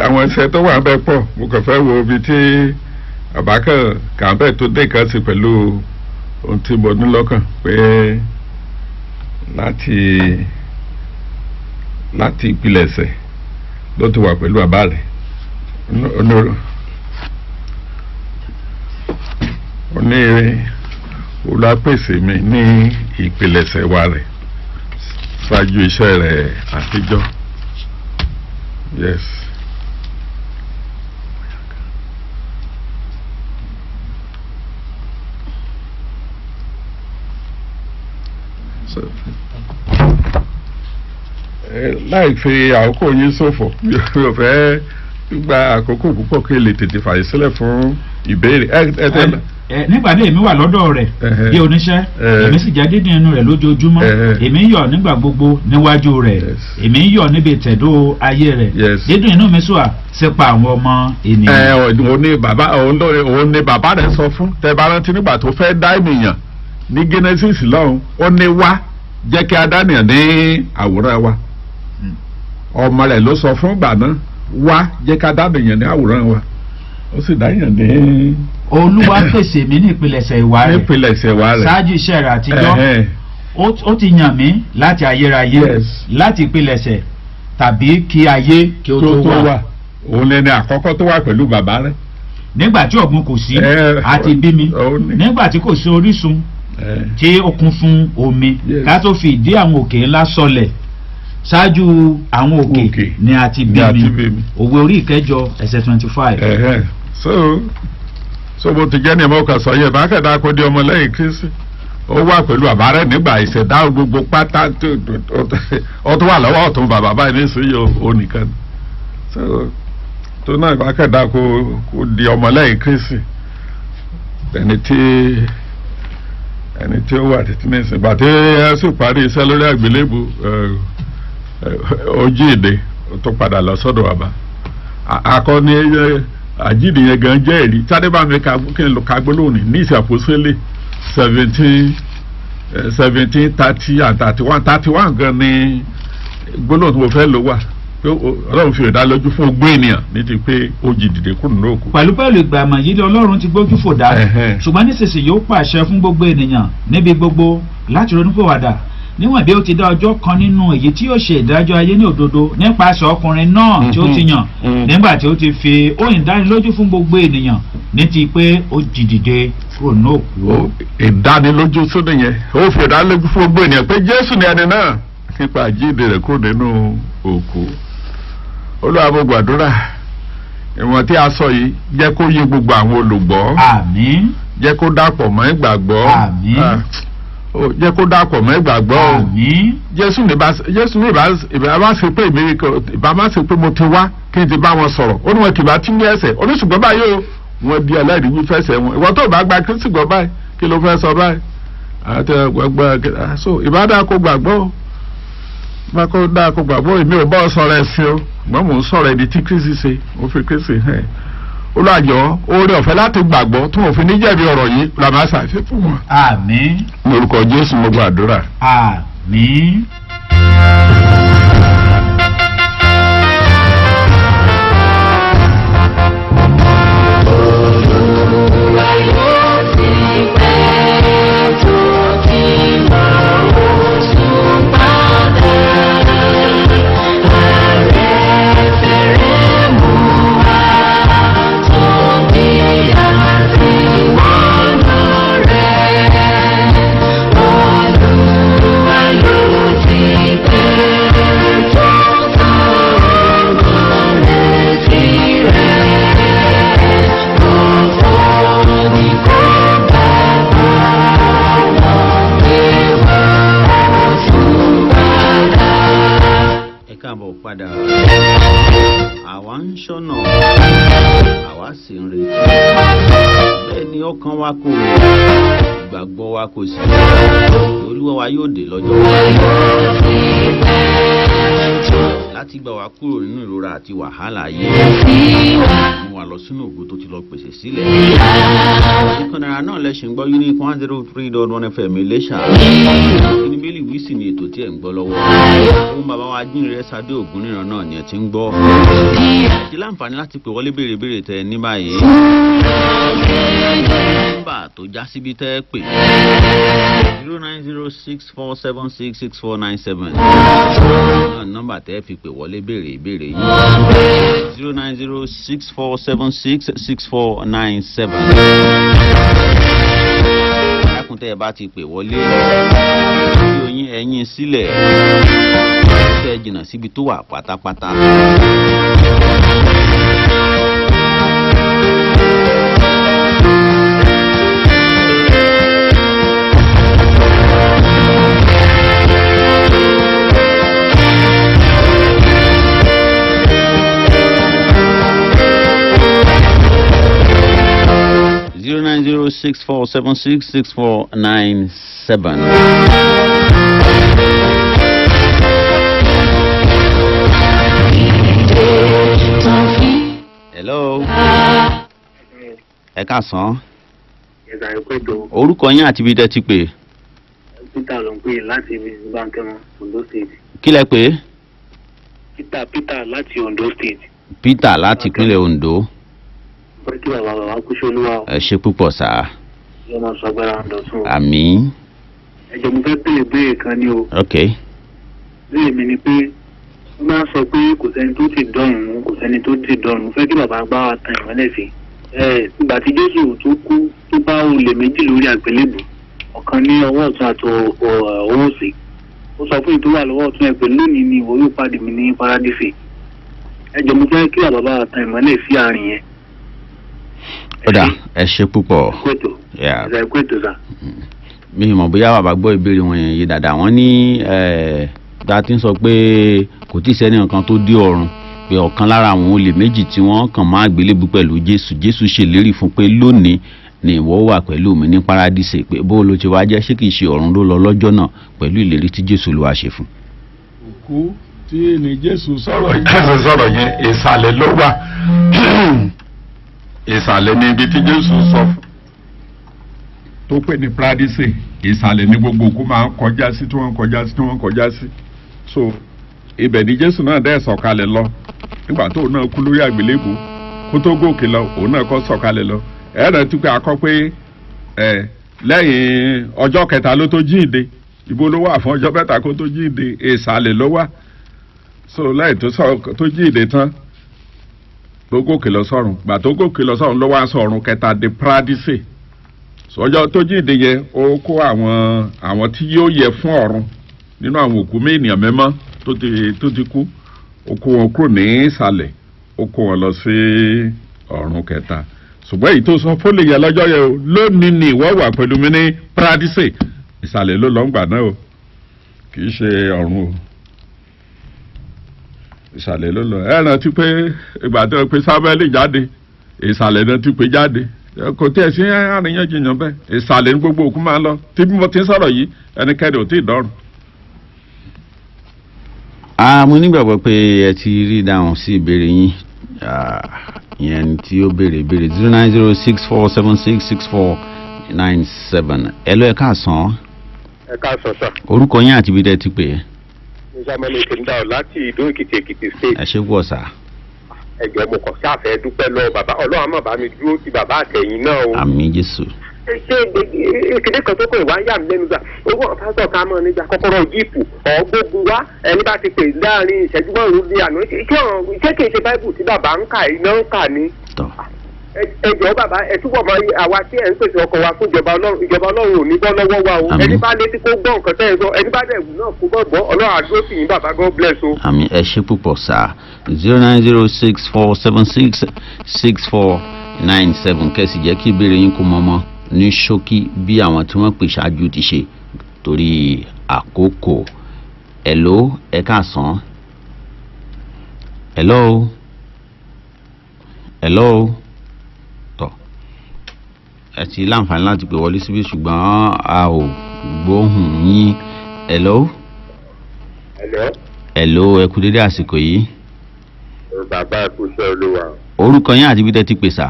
àwọn iṣẹ́ tó wà bẹ́ẹ̀ pọ̀ mo kàn fẹ́ wo ibi tí àbákàn kàńbẹ́ tó dé kan sí pẹ̀lú ohun tí mo ní lọ́kàn pé láti ìpilẹ̀ṣẹ̀ ló ti wà pẹ̀lú bàbá rẹ̀ ní olùpèsè mi ní ìpilẹ̀ṣẹ̀ wa rẹ̀ ṣáájú iṣẹ́ rẹ̀ àtijọ́. Yes. So, láì fi àkókò yín ṣòfò yóò fẹ́ gba àkókò púpọ̀ kí lè tètè fàyè sílẹ̀ fún ìbéèrè. Nígbà tí èmi wà lọ́dọ̀ rẹ̀ bí oníṣẹ́ èmi sì jẹ́ dídín inú rẹ̀ lójoojúmọ́ èmi ń yọ̀ nígbà gbogbo níwájú rẹ̀ èmi ń yọ̀ níbi ìtẹ̀dó ayé rẹ̀ dídín inú mi sùn sípa àwọn ọmọ ènìyàn. òun ni bàbá rẹ̀ sọ fún tẹ́ bá rántí nígbà tó fẹ́ dá ènìyàn ní Genesis lọ́hùn ó ní wá jẹ́ kí a dá ènìyàn ní àwòrán wa ọmọ rẹ̀ ló sọ fún ìgbà náà wá jẹ́ ká dá ènìyàn ní àwòrán wa ó sì dá ènìyàn ní. Olúwa pèsè mi ní ìpilẹ̀ṣẹ̀ ìwà rẹ̀ ṣáájú iṣẹ́ rẹ̀ àtijọ́ ó ti yàn mí láti ayérayé láti ìpilẹ̀ṣẹ̀ tàbí kí ayé kí ó tó wà. òun lẹni àkọ́kọ́ tó wà pẹ̀lú bàbá rẹ̀. nígbà tí ọ̀gbun kò sí àti bí mi nígbà tí kò sí orísun tí ó kún fún omi ká tó fi ìdí àwọn òkè ńlá sọlẹ̀ ṣáájú àwọn òkè ni a ti bí mi. òwe orí ìkẹjọ ẹsẹ̀ 25. so bó ti jẹ́ ní ẹ̀mọ́ kan sọ yẹn bá kẹ́dá kó di ọmọlẹ́yìn Kristi ó wà pẹ̀lú bàbá rẹ̀ nígbà ìṣẹ̀dá gbogbo pátá ó tó wà lọ́wọ́ ọ̀tún bàbá báyìí nísìnyí ó nìkan so tó náà bá kẹ́dá kó di ọmọlẹ́yìn Kristi ẹni tí ó wà títí nísìnyí bàtí ẹ sì parí iṣẹ́ lórí àgbélébù ojú èdè tó padà lọ sọ́dọ̀ bàbá akọni àjíǹde yẹn gan jẹ́ èrí sáré bá mi kí n lọ ka gbólóhùn ní ìṣàpòsílẹ̀ 17:30 and 31 gan ni gbólóhùn tí mo fẹ́ lò wà pé Ọlọ́run fi ìdálójú fún ogbó ènìyàn ní ti pé ó jí dìde kúrò ní òkú. pẹ̀lú ìgbàmọ̀ yìí Ọlọ́run ti gbójú fò dá ṣùgbọ́n nísinsìnyí ó pàṣẹ fún gbogbo ènìyàn níbi gbogbo láti ronúpìwàdà níwọ̀n bí ó ti dá ọjọ́ kan nínú èyí tí yóò ṣe ìdájọ́ ayé ní òdodo nípasẹ̀ ọkùnrin náà tí ó ti yàn nígbà tí ó ti fi ohun ìdánilójú fún gbogbo ènìyàn ní ti pé ó jí dìde kúrò ní òkú. ìdánilójú sódò yẹn ó fi ìdánilójú fún gbogbo ènìyàn pé Jésù ni ẹni náà nípa àjíǹde rẹ̀ kúrò nínú òkú. Olúwa mo gbàdúrà ìwọ̀n tí a sọ yìí jẹ́ kó yé gbogbo àwọn olùgbọ́. àmín. jẹ́ kó dàpọ̀ mọ́ ìgbàgbọ́. àmín. jẹ́ kó dàpọ̀ mọ́ ìgbàgbọ́. àmín. Jésù ní ìbá ṣe pé mo ti wá kí n ti bá wọn sọ̀rọ̀ ó ní wọn kì bá tí ní ẹsẹ̀ oníṣùgbọ́n báyìí o wọn di aláìrí wí fẹsẹ̀ wọn ìwọ tó bá gba Kristi gbọ́ báyìí kí ló fẹ́ sọ báyìí àti gbàgbọ́ so ìbádà kó gbàgbọ́ bá kó dáa kó gbàgbọ́ èmi ò bọ́ sọ̀rọ̀ ẹ̀sìn o ṣùgbọ́n mò ń sọ̀rọ̀ ẹni tí Kristi ṣe ó fi Kristi hàn olùwàjọ oore ọ̀fẹ́ láti gbàgbọ́ tó òfin níjẹ̀bi ọ̀rọ̀ yìí làmá ṣàfihàn fún wọn. àmín. lórúkọ Jésù mo gbàdúrà. àmín. àwa sì ń retí bẹ́ẹ̀ ni ọkàn wa kò ìgbàgbọ́ wa kò sí olúwa wa yóò dé lọ́jọ́ láti gbà wá kúrò nínú ìrora àti wàhálà yìí mú wa lọ sínú ògo tó ti lọ pèsè sílẹ̀. ìkànnì náà lẹ́sìn gbọ́ Unique 103.1 FM Iléṣà ní bílí wíìsì ni ètò tí ẹ̀ ń gbọ́ lọ́wọ́ ohun bàbá wa Ajínrere Ṣadé Ògúnníran náà ni ẹ ti ń gbọ́ ti láǹfààní láti pè wọlé béèrè tẹ ní báyìí nọ́mbà tó já síbi tẹ́ pè 09064766497 náà nọ́mbà tẹ́ fi pè wọlé béèrè yìí 09064766497 lákùntẹ́ ẹ bá ti pè wọlé bí oyin ẹ̀yin sílẹ̀ kẹ́ ẹ jìnnà síbi tó wà pátápátá. 09064766497. Hello. Ẹ káàsán. Ẹ̀ka ìpẹ́tọ̀. Orúkọ yín àti ibi tẹ́ ti pè. Peter ló ń pè láti Bánkẹ́mọ, Ondo State. Kí lẹ pè? Peter láti Ondo State. Peter láti ìpínlẹ̀ Ondo. Fẹ́ kí bàbá kú ṣolúwa. Ẹ ṣé púpọ̀ sá. Lọ́mọ sọgbẹ́ra ń dọ̀tún. Àmín. Ẹ̀jọ̀ mo fẹ́ béèrè kan ní o. Ok. Béèrè mi ni pé wọ́n máa ń sọ pé kò sẹ́ni tó ti dọ̀rùn mú, kò sẹ́ni tó ti dọ̀rùn mú. Fẹ́ kí bàbá gbá wa tan ìmọ́lẹ̀ sí. Ìgbà tí Jésù tó kú tó bá olè méjì lórí àgbélébùú, ọ̀kan ní ọwọ́ ọ̀tún àti ọwọ́ òsì. Ó sọ fún ìtọ́wà lọ́wọ́ ọ̀tún ẹ̀ pé lónìí ni ìwọ yóò pàdé mi ní Paradísè. Ẹ̀jọ̀ mo fẹ́ kí bàbá wa tan ìmọ́lẹ̀ sí àárín yẹn. Ọ̀dà ẹ ṣé púpọ̀. Mi ò mọ̀ bóyá bàbá gbọ́ ìbéèrè wọn yẹn yé dáadáa. Wọ́n ní bá ti ń sọ pé kò tí ì sẹ́ni nǹkan tó dé ọ̀run pé ọ̀kan lára àwọn olè méjì tí wọ́n kàn máa gbélébú pẹ̀lú Jésù ṣèlérí fún pé lónìí ni ìwọ wà pẹ̀lú mi ní Paradísè pé bó ló ti wá jẹ́ ṣé kìí ṣe ọ̀run ló lọ lọ́jọ́ náà pẹ̀lú ìlérí tí Jésù ló wá ṣe fún. òkú tí ní Jésù sọ̀rọ̀ yẹn ìsàlẹ̀ ló wà ìsàlẹ̀ ní ibi tí Jésù sọ tó pè ní Paradísè ìsàlẹ̀ ní gbogbo òkú máa ń kọjá sí tí wọ́n kọjá sí so ibẹ̀ ni Jésù náà dẹ́ sọ̀kalẹ̀ lọ nígbà tó náà kú lórí àgbélébùú kó tó gòkè lọ òun náà kọ́ sọ̀kalẹ̀ lọ ẹ̀rọ tí pé akọ pé lẹ́yìn ọjọ́ kẹta ló tó jíǹde ibo ló wà fún ọjọ́ mẹ́ta kó tó jíǹde ìsàlẹ̀ ló wà so lẹ́yìn tó jíǹde tán ló gòkè lọ sọ́run gbà tó gòkè lọ sọ́run ló wá sọ́run kẹta di Paradísè sọjọ́ tó jíǹde yẹ ó kó àwọn tí yóò yẹ fún ọ̀run nínú àwọn òkú mẹ́nìyàn mẹ́mọ́ tó ti kú ó kó wọn kúrò ní ìsàlẹ̀ ó kó wọn lọ sí ọ̀run kẹta ṣùgbọ́n èyí tó sọ fólè yẹn lọ́jọ́ yẹn o lónìí ni ìwọ wà pẹ̀lú mi ní Paradísè ìsàlẹ̀ ló lọ ń gbà náà o kì í ṣe ọ̀run o ìsàlẹ̀ ló lọ ẹ rántí pé ìgbà tó pe Sámúẹ́lì jáde ìsàlẹ̀ náà ti pè jáde kò tí ẹ sí àríyànjiyàn bẹ́ẹ̀ ìsàlẹ̀ ní gbogbo òkú máa ń lọ tí mo ti ń sọ̀rọ̀ yìí ẹnikẹ́ni ò tí ì dọ́rùn. Mo nígbàgbọ́ pé ẹ ti rí dáhùn sí ìbéèrè yín ìyẹn tí ó béèrè 09064766497. ẹ lọ ẹ káàsán. Ẹ káàsán sà. Orúkọ yín àti ibi tẹ́ ti pè é. Samuel Ekenda láti Ìdó Èkìtì state. Ẹ ṣé púpọ̀ sà. Ẹ̀jẹ̀ mo kàn sáfẹ́ dúpẹ́ lọ bàbá Ọlọ́run àmọ́ bá mi dúró ti bàbá àtẹ̀yìn náà o. Àmín Jésù. Ṣé ìkéde kan tó kọ ìwà ń yà mí lẹ́nu gbà owó pásítọ̀ ká mọ̀ nígbà kọ́kọ́rọ́ jíìpù ọ̀gbógun wá ẹni bá ti pè láàrin ìṣẹ́jú márùn-ún ní àná ṣé kìí ṣe báìbù tí bàbá ń kà iná ń kà ní. Ẹ jọ̀ọ́ bàbá ẹ túbọ̀ mọ àwa tí ẹ̀ ń pèsè ọkọ̀ wa fún ìjọba Ọlọ́run ò ní bọ́ lọ́wọ́ wa o ẹni bá létí kó gbọ́ nǹkan tẹ́ ẹ sọ ẹni bá dẹ̀ wù náà kó gbọ́ Ọlọ́run àdúró sì yín bàbá God bless o. Àmín ẹ ṣé púpọ̀ sà 09064766497 kẹ́sì jẹ́ kí ìbéèrè yín kó mọ́mọ́ ní ṣókí bí àwọn tí wọ́n pè ṣáájú ti ṣe torí àkókò. Hello ẹ káàsán. Hello hello tọ ẹ ti láǹfààní láti pè wọlé síbí ṣùgbọ́n a ò gbóhùn yín hello hello ẹ kú dédé àsìkò yìí. bàbá ẹkú iṣẹ́ olúwa. orúkọ yín àti ibi tẹ́ ti pè sà.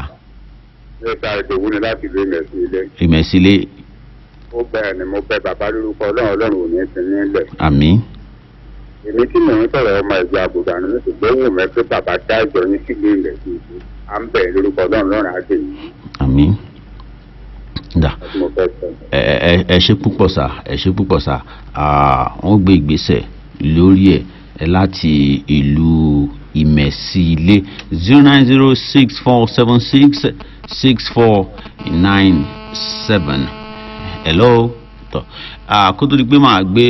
nípa ìdòwú ni láti ìlú ìmẹ̀sílẹ̀. ìmẹ̀sílẹ̀. ó bẹ̀rẹ̀ ni mo bẹ bàbá lórúkọ ọlọ́run ò ní ti nílẹ̀. àmín. èmi tí mò ń sọ̀rọ̀ ọmọ ìjọ àbùdá ni mo sì gbóhùn mẹ́ pé bàbá dá ìjọ yín sílé ilẹ̀ sí i à ń bẹ̀rẹ̀ lórúkọ ọlọ́run á dé yìí. àmín. dà ẹ ṣe púpọ̀ sà ẹ ṣe púpọ̀ sà wọ́n gbé ìgbésẹ̀ lórí ẹ̀ láti ìlú ìmẹ̀sílẹ̀ 09064766497 hello tọ́ kó tó di pé máa gbé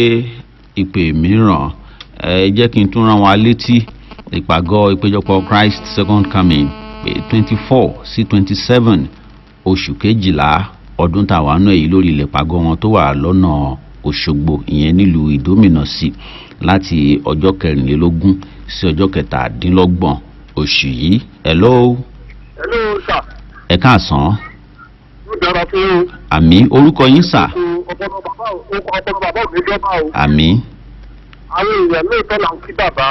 ìpè mìíràn ẹ jẹ́ kí n tún rán wa létí ìpàgọ́ ìpéjọpọ̀ Christ Second Coming 24 sí 27 oṣù kejìlá ọdún tàwa náà èyí lórí ilẹ̀ pàgọ́ wọn tó wà lọ́nà Òṣogbo ìyẹn nílùú Ìdómìnà sí láti ọjọ́ 24 sí ọjọ́ 27 oṣù yìí. hello sir. ẹ káàsán. ó dára fún yín. àmì orúkọ yín sà. ọpọlọ bàbá ò ní jọba o. àmì. àwọn èèyàn lóòótọ́ là ń kí bàbá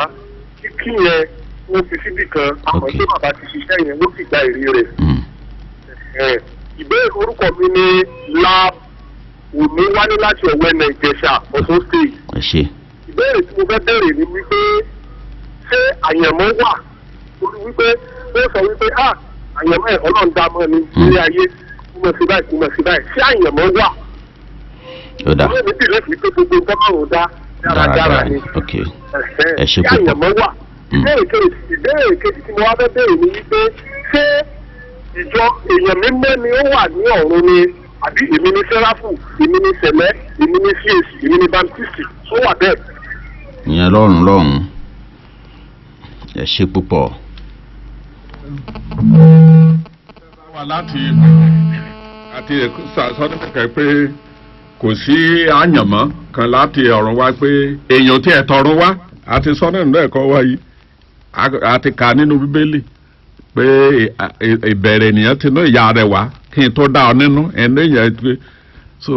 kíkí yẹn wọ́n fi síbì kan àmọ́ tí bàbá ti ṣiṣẹ́ yẹn wọ́n sì gba èrè rẹ̀. ìbéèrè orúkọ mi ni òní wálé láti Ọ̀wẹ́nà Ìjẹ̀ṣà Ọ̀ṣun state. ẹ ṣe. ìbéèrè tí mo fẹ́ bẹ̀rẹ̀ ni wípé ṣé àyànmọ́ wà torí wípé ó sọ wípé àyànmọ́ ẹ̀ ọlọ́run dá mọ́ ni nílé ayé kúmọ̀ sí báyìí ṣé àyànmọ́ wà. ó dà. ìwé mi sì lẹ́sìn pé gbogbo nǹkan máa ń dá dáradára ni. ok ẹ ṣe púpọ̀. ṣé àyànmọ́ wà. ìbéèrè kejì tí mo wá fẹ́ bẹ̀rẹ̀ ni wípé ṣé ìjọ èèyàn mímọ́ ni ó wà ní ọ̀run ni àbí èmi ní sẹ́ráfù èmi ní sẹ̀lẹ́ èmi ní CAC èmi ní baptisti tó wà bẹ́ẹ̀. ìyẹn lọ́run ẹ ṣe púpọ̀. wà láti àti sọ́dọ̀kẹ́ pé kò sí àyànmọ́ kan láti ọ̀run wá pé èèyàn tí ẹ̀ tọrun wá àti sọ́dọ̀ nínú ẹ̀kọ́ wa yìí àti kà nínú bíbélì pé ìbẹ̀rẹ̀ ènìyàn ti inú ìyá rẹ̀ wá kí n tó dá ọ nínú ẹnu èèyàn pé so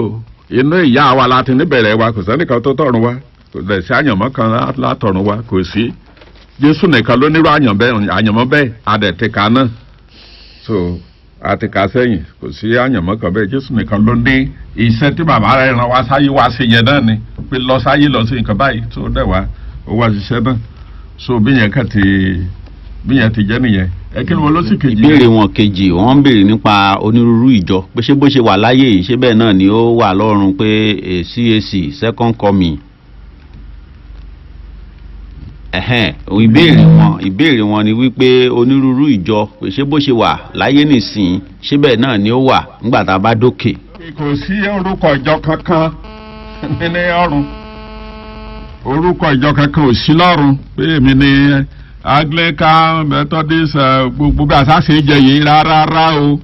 inú ìyá wa láti níbẹ̀rẹ̀ wa kò sẹ́nìkan tó tọ̀run wá kò lẹ̀ sí àyànmọ́ kan látọ̀run wá kò sí Jésù nìkan ló nírú àyànmọ́ bẹ́ẹ̀ adẹ̀tìkà náà so àtìkà sẹ́yìn kò sí àyànmọ́ kan bẹ́ẹ̀ Jésù nìkan ló ní iṣẹ́ tí bàbá rẹ̀ ràn wá sáyé wá sí yẹn náà ni pé lọ sáyé lọ sí nǹkan báyìí tó dẹ̀ wá ó wá ṣiṣẹ́ náà so bí yẹn ti jẹ́ nìyẹn ẹ kí ni wọn ló sì kejì. ìbéèrè wọn kejì wọn ń béèrè nípa onírúurú ìjọ pé ṣé bó ṣe wà láyé yìí ṣé bẹ́ẹ̀ náà ni ó wà lọ́run pé CAC Second Coming. ìbéèrè wọn ni wípé onírúurú ìjọ pé ṣé bó ṣe wà láyé nìsín ṣé bẹ́ẹ̀ náà ni ó wà nígbà tá a bá dókè. kò sí orúkọ ìjọ kankan nínú ọ̀run orúkọ ìjọ kankan ò sí lọ́run pé èmi ni Anglican Methodist gbogbo bí àṣàṣe jẹ yìí rárá o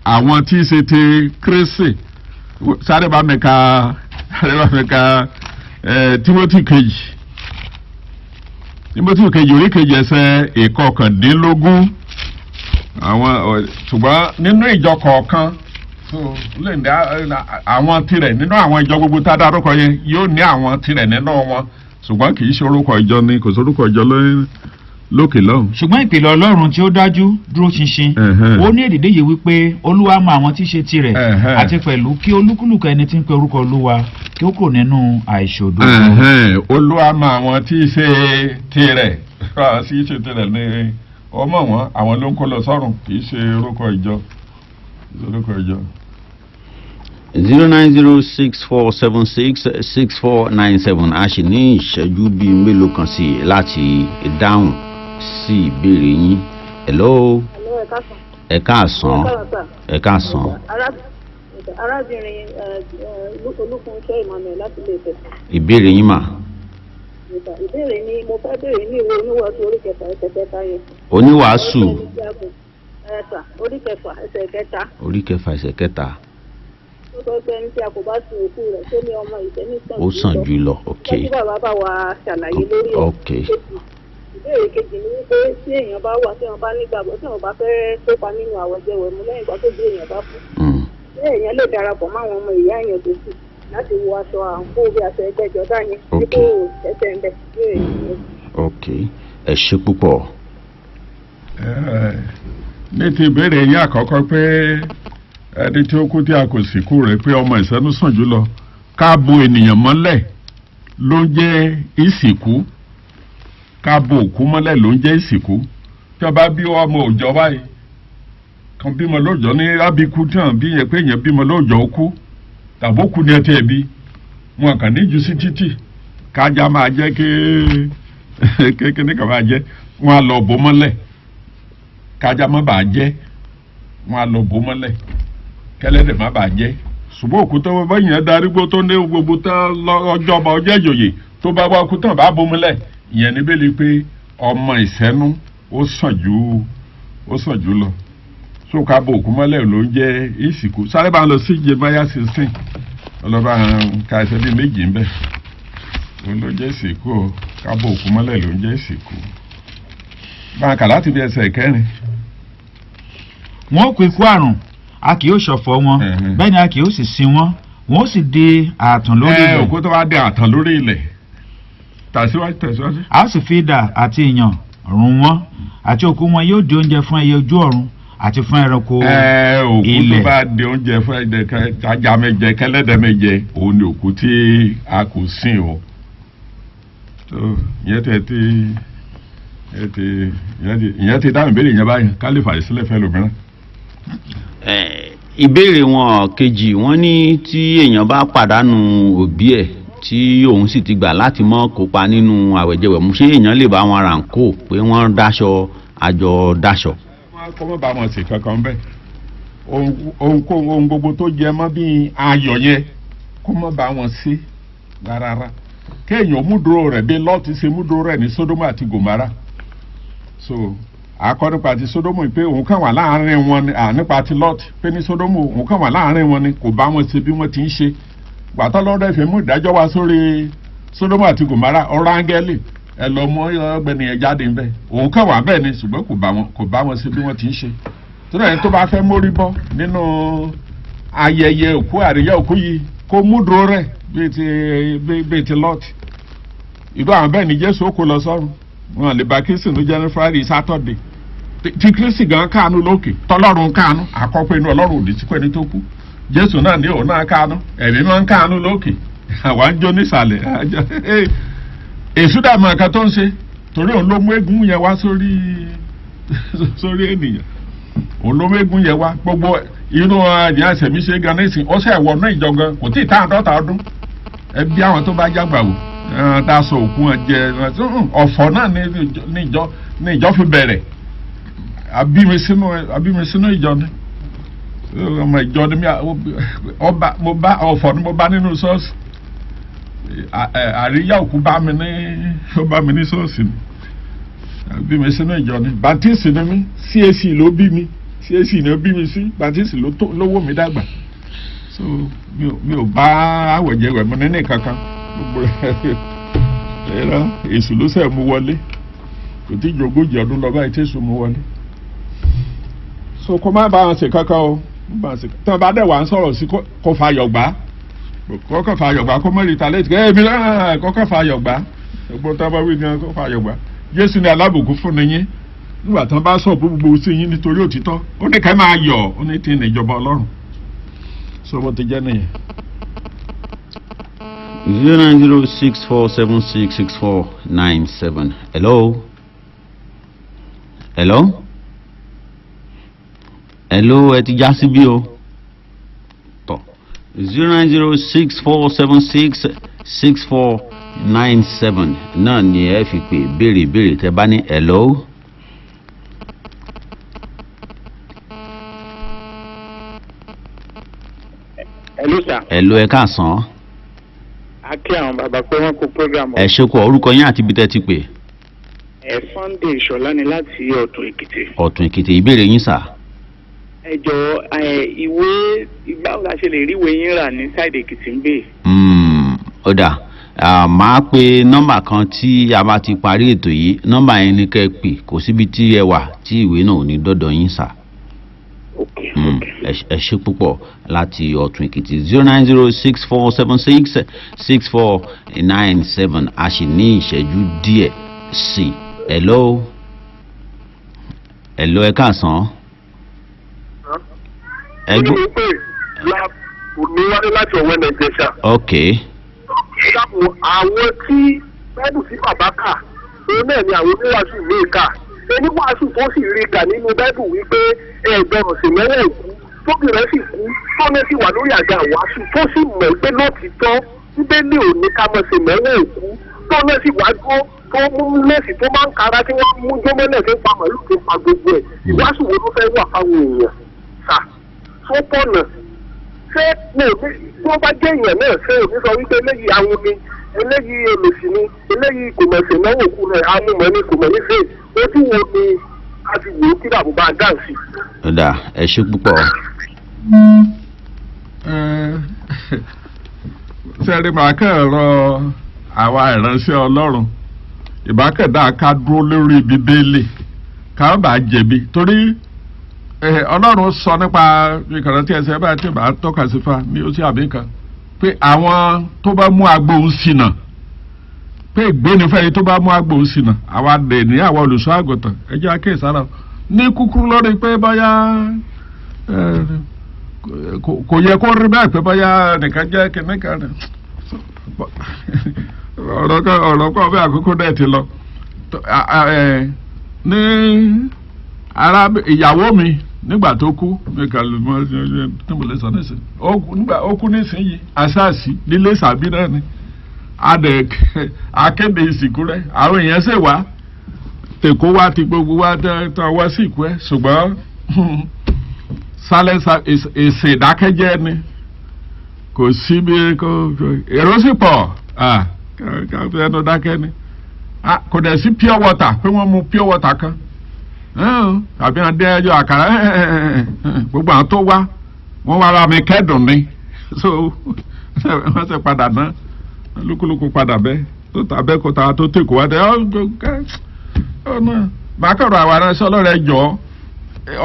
àwọn tí í ṣe ti Kristi sáré bá mi ka Timothy kejì orí kejì ẹsẹ̀ ìkọkàndínlógún àwọn ṣùgbọ́n nínú ìjọ kọ̀ọ̀kan àwọn tirẹ̀ nínú àwọn ìjọ gbogbo tá a dárúkọ yẹn yóò ní àwọn tirẹ̀ nínú wọn ṣùgbọ́n kì í ṣe orúkọ ìjọ ni kò sí orúkọ ìjọ lókè lọ́hùn. ṣùgbọ́n ìpìlẹ̀ Ọlọ́run tí ó dájú dúró ṣinṣin ó ní èdìdé yìí wípé Olúwa mọ àwọn tí í ṣe tirẹ̀ àti pẹ̀lú kí olúkúlùkù ẹni tí ń pe orúkọ Olúwa kí ó kò nínú àìṣòdodo. Olúwa mọ àwọn tí í ṣe tirẹ̀ sí í ṣe tirẹ̀ ní ọmọ wọn àwọn ló ń kó lọ sọ́run kì í ṣe orúkọ ìjọ. 09064766497 a sì ní ìṣẹ́jú bíi mélòó kan sí i láti dáhùn sí ìbéèrè yín. hello ẹ káàsán. arábìnrin Olúfúnkẹ́ Emmanuel láti ilé Ifẹ̀. ìbéèrè yín mà. ìbéèrè ni mo fẹ́ béèrè ní ìwé oníwàásù orí kẹfà ẹsẹ̀ kẹta yẹn. oníwàásù. orí kẹfà ẹsẹ̀ kẹta. orí kẹfà ẹsẹ̀ kẹta. ó sọ pé ẹni tí a kò bá sin òkú rẹ̀ tó ní ọmọ ìtẹ́ni ó sàn jù lọ. ok kí bàbá bá wa ṣàlàyé lórí ẹ̀. ok ìbéèrè kejì ni wípé tí èèyàn bá wà tí wọ́n bá nígbàgbọ́ tí wọ́n bá fẹ́ kópa nínú àwẹ̀jẹwẹ̀mu lẹ́yìn ìgbà tó bí èèyàn bá kú. Ṣé èèyàn lè darapọ̀ máwọn ọmọ ìyá èèyàn tó kù láti wo aṣọ àǹkó bí aṣọ ẹgbẹ́jọdá yẹn dípò ẹsẹ̀ ń bẹ̀ ìbéèrè yìí. ok ẹ ṣe púpọ̀. ní ti ìbéèrè yín àkọ́kọ́ pé ẹni tí ó kú tí a kò sìnkú rẹ̀ pé ọmọ ìsẹ́nu sàn jùlọ ká bo ènìyàn mọ́lẹ̀ ló ń jẹ́ ìsìnkú ká bo òkú mọ́lẹ̀ ló ń jẹ́ ìsìnkú tí wọ́n bá bí ọmọ òòjọ́ báyìí kan bímọ lóòjọ́ ní rábíkú tán bí yẹn pé èèyàn bímọ lóòjọ́ ó kú tàbí ó kú ní ẹtí ẹbí wọn kàn ní jù sí títì kájà máa jẹ́ kékeré kan máa jẹ́ wọn á lọ bò mọ́lẹ̀ kájà má bàa jẹ́ wọn á lọ bò mọ́lẹ̀ kẹlẹ́dẹ̀ má bàa jẹ́ ṣùgbọ́n òkú tó bá yẹn darúgbó tó ní gbogbo tán ọjọ́ ọba ọjọ́ ìjòyè tó bá wá òkú tán bá bò mọ́lẹ̀ ìyẹn níbẹ̀ ni pé ọmọ ìsẹ́nu ó sàn jù lọ sóka bo òkú mọ́lẹ̀ ló ń jẹ́ ìsìnkú sáré bá ń lọ sí Jeremiah 16 ọlọ́ba ka ẹsẹ̀ bíi méjì ń bẹ̀ òun ló jẹ́ ìsìnkú o ká bo òkú mọ́lẹ̀ ló ń jẹ́ ìsìnkú báńkà láti bí ẹsẹ̀ kẹrin. wọn kò ikú àrùn a kì yóò ṣọ̀fọ̀ wọn bẹ́ẹ̀ ni a kì yóò sì sin wọn wọn ó sì di ààtàn lórí ilẹ̀. òkú tó wá di ààtàn lórí ilẹ̀ tẹ̀síwájú. a ó sì fi idà àti ìyàn run wọn àti òkú wọn yóò di oúnjẹ fún ẹyẹ ojú ọ̀run àti fún ẹranko ilẹ̀. òkú tó bá di oúnjẹ fún ajá méje kẹlẹ́dẹ̀ méje òun ni òkú tí a kò sìn o. ìyẹn ti dáhùn ìbéèrè yẹn báyìí ká lè fàyè sílẹ̀ fẹ́ lómìíràn. ìbéèrè wọn kejì wọ́n ní tí èèyàn bá pàdánù òbí ẹ̀ tí òun sì ti gbà láti mọ́ kópa nínú àwẹ̀jẹwẹ̀mu ṣé èèyàn lè bá wọn rà ń kó pé wọ́n dáṣọ àjọ dáṣọ. kọ́ mọ́ bá wọn sì kankan bẹ́ẹ̀ ohun gbogbo tó jẹ mọ́ bí ayọ̀ yẹn kọ́ mọ́ bá wọn sí rárá kéèyàn múdúró rẹ̀ bí lọ́ọ̀tì ṣe múdúró rẹ̀ ní Sódómù àti Gòmárà so akọ́nípa ti Sódómù pé òun kàn wà láàrin wọn ni nípa ti lọ́ọ̀tì pé ní Sódómù òun kàn wà láàrin wọn ni kò bá wọn ṣe bí wọ́n ti ń ṣe gbàtọ́ lọ́dọ̀ ìfẹ́ mú ìdájọ́ wá sórí Sódómù àti Gòmárà ọ̀rọ̀ áńgẹ́lì ẹ lọ mọ ọgbẹni yẹn jáde ń bẹ òun kàn wà bẹ́ẹ̀ ni ṣùgbọ́n kò bá wọn ṣe bí wọ́n ti ń ṣe torí ẹni tó bá fẹ́ mórí bọ́ nínú ayẹyẹ òkú àríyá òkú yìí kó múdúró rẹ̀ bíi ti lọ́ọ̀tì ìlú àwọn bẹ́ẹ̀ ni Jésù ó kó lọ sọ́run wọn lè bá Kristi ní jẹ́ ní Friday Saturday tí Kristi gan káànú lókè tọ́lọ́run káànú àkọ́pẹ́ inú Ọlọ́run òdì tí kò ẹni tó kú Jésù náà ní òun náà káànú ẹ̀mí máa ń káànú lókè àwa ń jó nísàlẹ̀ èṣù dààmú ẹ̀ka tó ń ṣe torí òun ló mú eégún yẹn wá sórí ènìyàn òun ló mú eégún yẹn wá gbogbo inú ẹ̀jẹ̀ ẹsẹ̀ mi ṣe gan nísìn ó ṣe wọnú ìjọ gan kò tí ì tá àádọ́ta ọdún ẹbí àwọn tó bá jágbà wò tá a sọ òkú wọn jẹ ọ̀fọ̀ náà ní ìjọ fi bẹ̀rẹ̀ abími sínú ìjọ ni ọmọ ìjọ ni mo bá ọ̀fọ̀ ni mo bá nínú ṣọ́ọ̀ṣì àríyá òkú bá mi ní ṣọ́ọ̀ṣì ni abími sínú ìjọ ni bàtíìsì ni mí CAC ló bí mi CAC ni ó bí mi sí bàtíìsì ló wò mí dàgbà so mi ò bá àwẹ̀jẹwẹ̀ mu nínú kankan gbogbo ẹ̀rọ èṣù ló sẹ̀ mú wọlé kò tí jogójì ọdún lọ báyìí tí èṣù mú wọlé so kó má bá wọn ṣe kankan o tí wọn bá dẹ̀ wá ń sọ̀rọ̀ sí kó fàyọ̀ gbá kó fàyọ̀ gbá kó mọ̀ rí talẹ́tì èmi náà kó fàyọ̀ gbá gbogbo tí wọn bá wí ni kó fàyọ̀ gbá Jésù ní alábùkún fún ni yín nígbà tí wọn bá sọ gbogbo sí yín nítorí òtítọ́ ó ní ká máa yọ̀ ó ní tí ní ìjọba Ọlọ́run so bó ti jẹ́ nìyẹn. 09064766497. Hello, ẹ ti já síbí o. Tọ́ 09064766497 náà ni ẹ fi pè béèrè tẹ́ bá ní hello. Hello sir. Hello, ẹ káàsán. A kí àwọn bàbá pé wọ́n kó program. Ẹ ṣe kọ orúkọ yín àti ibi tẹ́ ti pè. Sunday Ìṣọ̀lá ni láti Ọ̀tún Èkìtì. Ọ̀tún Èkìtì, ìbéèrè yín sà. Ẹ jọ̀ọ́ ìwé báwo la ṣe lè rí ìwé yín rà ní sáìdì Èkìtì ń bè. Ó dà máa pe nọ́mbà kan tí a bá ti parí ètò yìí nọ́mbà yẹn ni kẹ́ ẹ pè kò síbi tí ẹ wà tí ìwé náà ò ní dọ́dọ̀ yín sà. ẹ ṣe púpọ̀ láti Ọ̀tún Èkìtì 09064766497 a sì ní ìṣẹ́jú díẹ̀ sí i. hello ẹ káàsán. ẹgbẹ́ mi pé òní wálé láti ọ̀wẹ́ nàìjíríà. ok. ṣàpò àwọn tí báìbù tí bàbá kà òun náà ni àwọn oníwàásù míì kà oníwàásù tó sì rí kà nínú báìbù wípé ẹgbẹ̀rún sì mẹ́wọ̀n òkú tóbi rẹ̀ sì kú tó náà sì wà lórí àga àwàásù tó sì mọ̀ pé lóòtítọ́ bíbélì ò ní ká mọ̀ sí mẹ́wọ̀n òkú tó náà sì wá dúró tó mú lẹ́sìn tó máa ń kára tí wọ́n mú jómọ́lẹ̀ tó ń pa màálù tó ń pa gbogbo ẹ̀ ìwàásù wo ló fẹ́ wà fáwọn èèyàn sà tó pọ̀nà ṣé ní òbí tí wọ́n bá jẹ́ èèyàn náà ṣé òbí sọ wípé eléyìí àwọn ni eléyìí olùsìn ni eléyìí kò mọ̀ sí náwó òkú rẹ̀ amúmọ̀ ni kò mọ̀ ní fèé ojú wo ni a ti wò ó kí dàbò bá dáǹsì. ọ̀dà ẹ ṣe púpọ̀. sẹ́ẹ̀rì máa kẹ́ rọ àwa ìránṣẹ́ ọlọ́run ìbákẹ́dá ká dúró lórí bíbélì ká má bàa jẹ̀bi torí ọlọ́run sọ nípa ìkànnì tí ẹsẹ̀ báyìí tí bá tọ́ka sí fa ní oṣù àbí kan pé àwọn tó bá mú agbóhùn ṣìnà pé ìgbénifẹ́ yìí tó bá mú agbóhùn ṣìnà àwa dè ní àwọn olùṣọ́ àgùntàn ẹ jẹ́ àkíyèsára ní kúkúrú lórí pé bóyá kò yẹ kó rí bẹ́ẹ̀ pé bóyá nìkan jẹ́ kìnnìkan ọ̀rọ̀ kan bí àkókò dẹ̀ ti lọ ní ìyàwó mi nígbà tó kú nígbà ó kú nísìnyí aṣáàṣì nílé sàbí náà ni akéde ìsìnkú rẹ̀ àwọn èèyàn ṣe wá tèkó wá ti gbogbo wá tán wá sí ìkú ẹ̀ ṣùgbọ́n sálẹ̀ èsì ìdákẹ́jẹ́ ni kò sí bí èrò sì pọ̀ káfí ẹnu dákẹ́ ni kò dẹ̀ sí pure water pé wọ́n mu pure water kan tàbí adé ẹjọ́ àkàrà gbogbo àwọn tó wá wọ́n wá ra mi kẹ́dùn ni so wọ́n ṣe padà ná lúkúlùkù padà bẹ́ẹ̀ tó tàbẹ́ kó ta tó tèkó wá dé ọ̀nà màkàrọ̀ àwọn aránṣẹ́ ọlọ́rẹ̀ jọ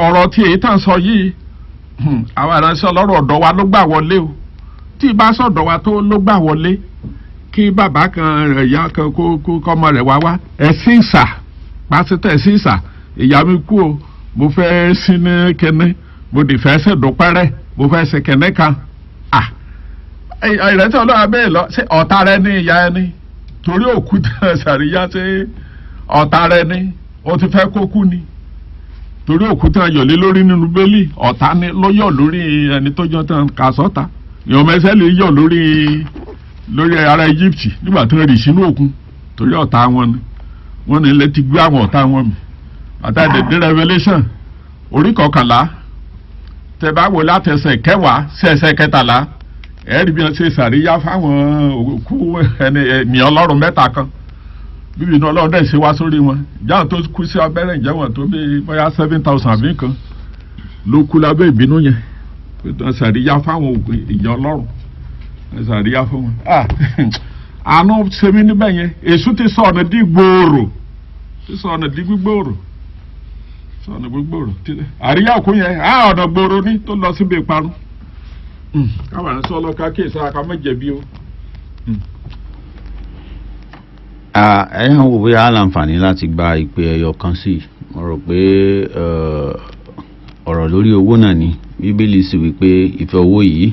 ọ̀rọ̀ tí èyí tàn sọ yìí àwọn aránṣẹ́ ọlọ́rọ̀ ọ̀dọ́ wa ló gbà wọlé o tí ì bá sọ̀dọ̀ wa tó ló gbà wọlé kí bàbá kan ìyá kan kó kọ́mọ rẹ̀ wá ẹ̀sìn ìsà pásítọ̀ ẹ̀sìn ìsà ìyá mi kú o mo fẹ́ sí ní kẹ́ní mo dì fẹ́ ṣèdúpẹ́rẹ́ mo fẹ́ ṣe kẹ́ní kan ìrètí ọlọ́run abẹ́ẹ̀ lọ ṣé ọ̀tá rẹ ní ìyá ẹni torí òkúta ṣàríyá ṣé ọ̀tá rẹ ní o ti fẹ́ kó kú ni torí òkúta yọ̀lé lórí nínú bẹ́lí ọ̀tá ni ló yọ̀ lórí ẹni tó jọ tán kà sọ́ta ìyọ̀mẹ́sẹ̀ lè yọ̀ lórí ara Egypt nígbà tó rì sínú òkun torí ọ̀tá wọn ni wọ́n ní ilé ti gbé àwọn ọ̀tá wọn mi àtàdédé Revelation orí 11 tẹ bá wò láti ẹsẹ̀ 10 sí ẹsẹ̀ 13 ẹ̀rí bí wọ́n ṣe ṣàríyá fáwọn òkú ẹni ọlọ́run 3 kan bíbí iná ọlọ́run dẹ̀ ṣe wá sórí wọn jáwọn tó kú sí abẹ́rẹ́ ìjẹ́wọ̀n tó bí bóyá 7,000 àbí kan ló kú lábẹ́ ìbínú yẹn pé wọ́n ṣàríyá fáwọn ìjọ ọlọ́run wọ́n ṣàríyá fún wọn. àánú ṣe mí níbẹ̀ yẹn èṣù ti sọ ọ̀nà dí gbòòrò gbígbòòrò àríyá òkú yẹn ọ̀nà gbòòrò ní tó lọ síbi ìparun káwọn àrùn sọlọ ká kí èso àkàmọ́ jẹ̀bi o. ẹ̀yàn wo bóyá aláǹfààní láti gba ìpè ẹyọ kan sí i mo rò pé ọ̀rọ̀ lórí owó náà ni bíbélì sì wípé ìfẹ́ owó yìí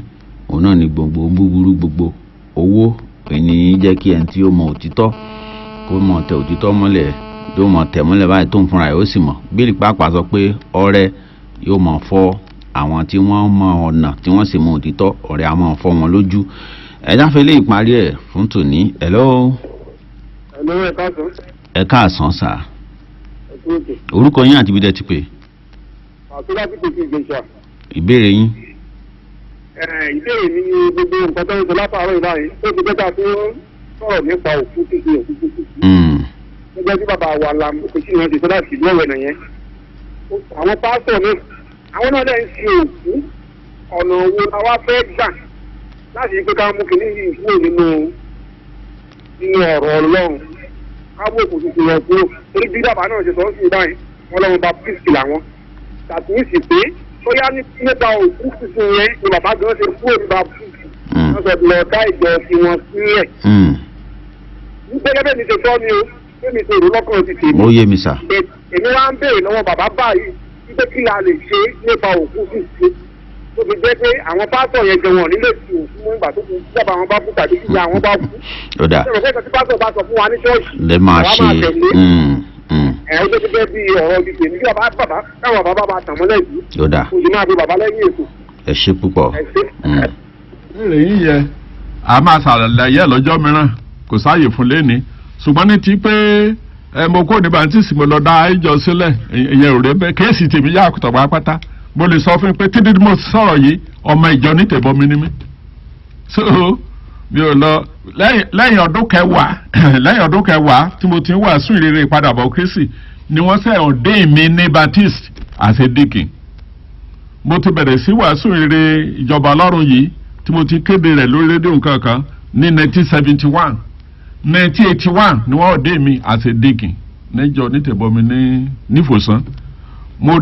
òun náà ni gbogbo búburú gbogbo owó ènìyàn jẹ́ kí ẹni tí ó mọ òtítọ́ kó mọ tẹ òtítọ́ mọ́lẹ̀ yóò mọ tẹ̀ mọ́lẹ̀ báyìí tó ń fúnra ẹ̀ ó sì mọ̀ bíbélì pàápàá sọ pé ọrẹ yóò mọ fọ́ àwọn tí wọ́n mọ ọ̀nà tí wọ́n sì mọ òtítọ́ ọ̀rẹ́ a máa fọ́ wọn lójú ẹ̀dá fẹ́ lè parí ẹ̀ fún tòní. hello. ẹ káàsán sà. orúkọ yín àti ibi tẹ́ ti pè. ìbéèrè yín. ìbéèrè mi ni gbogbo nǹkan tó ń sọ látàárọ̀ ìbáyìí tó ti gbẹ́ta tó sọ̀rọ̀ nípa òkú títí òkú títí. gẹ́gẹ́ bí bàbá wa la kò sí ìrántí tó láti ìlú ọ̀wẹ̀ nìyẹn. àwọn pásítọ̀ náà àwọn náà lẹ́yìn sí òkú ọ̀nà owó la wá fẹ́ gbà láti pé ká mú kìíní yìí kúrò nínú nínú ọ̀rọ̀ ọlọ́run káwọ́ òkú tuntun wọn kúrò torí bí bàbá náà ṣe sọ sí báyìí wọn lọ́wọ́ baptist làwọn tàbí sì pé bóyá nípa òkú tuntun yẹn ni bàbá gan ṣe kúrò ní baptist wọn sọ lọ dá ìjọ sí wọn sílẹ̀. gẹ́gẹ́ bẹ́ẹ̀ ni ṣe sọ ni o bẹ́ẹ̀ ni ṣe rò lọ́kàn ti tèmi. ó yé mi sà. èmi wá ń béèrè lọ́wọ́ bàbá báyìí wípé kí la lè ṣe nípa òkú tuntun tó fi jẹ́ pé àwọn pásọ̀ yẹn jẹ wọn nílé tí òkú mú ìgbà tó fi jábà àwọn bá kú tàbí kí àwọn bá kú. ó dà ṣé tí pásọ̀ bá sọ fún wa ní ṣọ́ọ̀ṣì lè máa ṣe ó tó ti jẹ́ bí ọ̀rọ̀ ibi tèmi kí bàbá káwọn bàbá bá tàn mọ́lẹ̀ yìí. ó dà kò sí máa fi bàbá lẹ́yìn ètò. ẹ ṣe púpọ̀. ìrè yín yẹ a máa ṣàlàyé lọ́jọ́ mìíràn kò sáàyè fún lẹ́ni ṣùgbọ́n ní ti pé mo kó ní bàtísì mo lọ dá ìjọ sílẹ̀ ìyẹn ò rẹ bẹ́ẹ̀ kéèsì tèmi yá àkùtọ̀ pátá mo lè sọ fún mi pé títí mo sọ̀rọ̀ yìí ọmọ ìjọ ní tèbọmi ní mi so mi ò lọ lẹ́yìn ọdún kẹwàá tí mo ti ń wàásù ìrere ìpadàbọ̀ Kristi ni wọ́n ṣe ordain mi ní Baptist as a deacon mo ti bẹ̀rẹ̀ sí wàásù ìrere ìjọba ọlọ́run yìí tí mo ti kéde rẹ̀ lórí rédíò nǹkan kan ní 1971 1981 ni wọ́n ordain mi as a deacon níjọ nítẹ̀bọmi nífòsán mo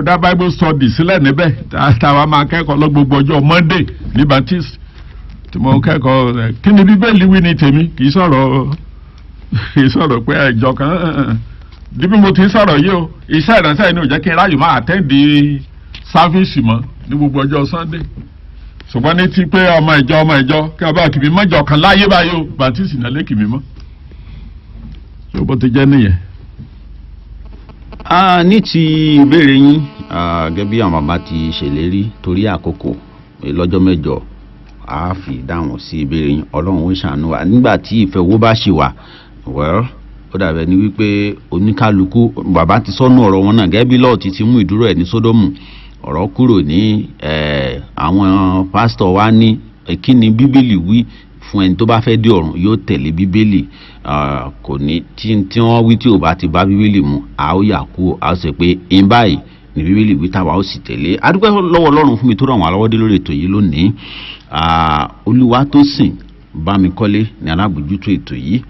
dá Bible study sílẹ̀ níbẹ̀ táwa máa kẹ́kọ̀ọ́ lọ gbogbo ọjọ́ Monday ní Baptist tí mo kẹ́kọ̀ọ́ kí ni bíbélì wí ní tèmi kì í sọ̀rọ̀ pé ẹ̀jọ̀ kan bí mo ti sọ̀rọ̀ yìí o iṣẹ́ ìránṣẹ́ inú jẹ́ kí n ráyè máa àtẹ́ǹdì sáfíìsì mọ́ ní gbogbo ọjọ́ Sunday ṣùgbọ́n ní ti pé ọmọ ìjọ kí a bá kìbí mọ́jọ kan láyé báyìí o Baptist náà lé kìbí mọ́ ṣé bó ti jẹ́ nìyẹn. ní ti ìbéèrè yín gẹ́gẹ́ bí àwọn bàbá ti ṣèlérí torí àkókò lọ́jọ́ mẹ́jọ a fi dáhùn sí ìbéèrè yín Ọlọ́run ó ṣàánú wa nígbà tí ìfẹ́ owó bá ṣì wà ó dàbẹ̀ ni wípé oníkálukú bàbá ti sọ́nù ọ̀rọ̀ wọn náà gẹ́gẹ́ bí Lọ́ọ̀tì ti mú ìdúró ẹ̀ ní Sódómù ọ̀rọ̀ kúrò ní àwọn pásítọ̀ wa ní kí ni Bíbélì wí fún ẹni tó bá fẹ́ dé ọ̀run yóò tẹ̀lé Bíbélì kò ní tí wọ́n wí tí ò bá ti bá Bíbélì mu a ó yà kú a ó sọ pé ń báyìí ní Bíbélì wí táwa ó sì tẹ̀lé adúpẹ́ lọ́wọ́ Ọlọ́run fún mi tó ràn wá lọ́wọ́ dé lórí ètò yìí lónìí Olúwatósìn Bámikọ́lé ní alábòjútó ètò yìí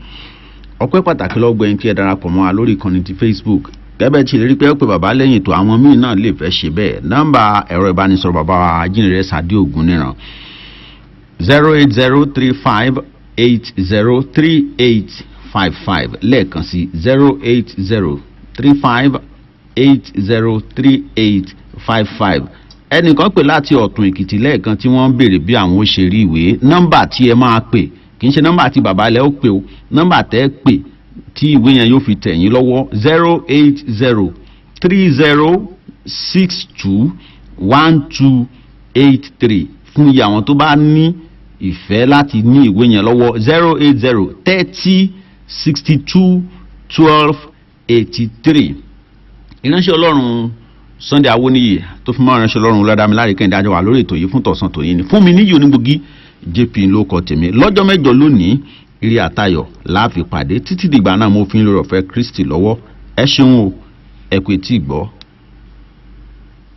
ọpẹ́ pàtàkì lọ́gbẹ̀yìn tí ẹ darapọ̀ mọ́ wa lórí ìkànnì ti Facebook gẹ́gẹ́ tí ìlérí pé ó pe bàbá lẹ́yìn ètò àwọn míì náà lè fẹ́ ṣe bẹ́ẹ̀ nọ́mbà ẹ̀rọ ìbánisọ̀rọ̀ bàbá ajínrere Sàdí Ògúnníran 08035803855 lẹ́ẹ̀kan sí 08035803855 ẹnìkan pè láti Ọ̀tún Èkìtì lẹ́ẹ̀kan tí wọ́n ń béèrè bí àwọn ó ṣe rí ìwé nọ́mbà tí ẹ máa pè kì í ṣe nọ́mbà tí bàbá lẹ́ ó pè ó nọ́mbà tẹ́ pè tí ìwé yẹn yóò fi tẹ̀ yín lọ́wọ́ 08030621283 fún iye àwọn tó bá ní ìfẹ́ láti ní ìwé yẹn lọ́wọ́ 08030621283 ìránṣẹ́ Ọlọ́run Sunday Awoniyi tó fi mọ́ ìránṣẹ́ Ọlọ́run Olúwadámiláre Kẹ́hìndé àjọ wà lórí ètò yìí fún tọ̀sán tòyìn ni fún mi níyì onígbògi JP ló kọ tèmi lọ́jọ́ mẹ́jọ lónìí ire àtayọ̀ láàfin pàdé títí dìgbà náà mo fi ń lórí ọ̀fẹ́ Kristi lọ́wọ́ ẹ ṣeun o ẹ kú etí ìgbọ́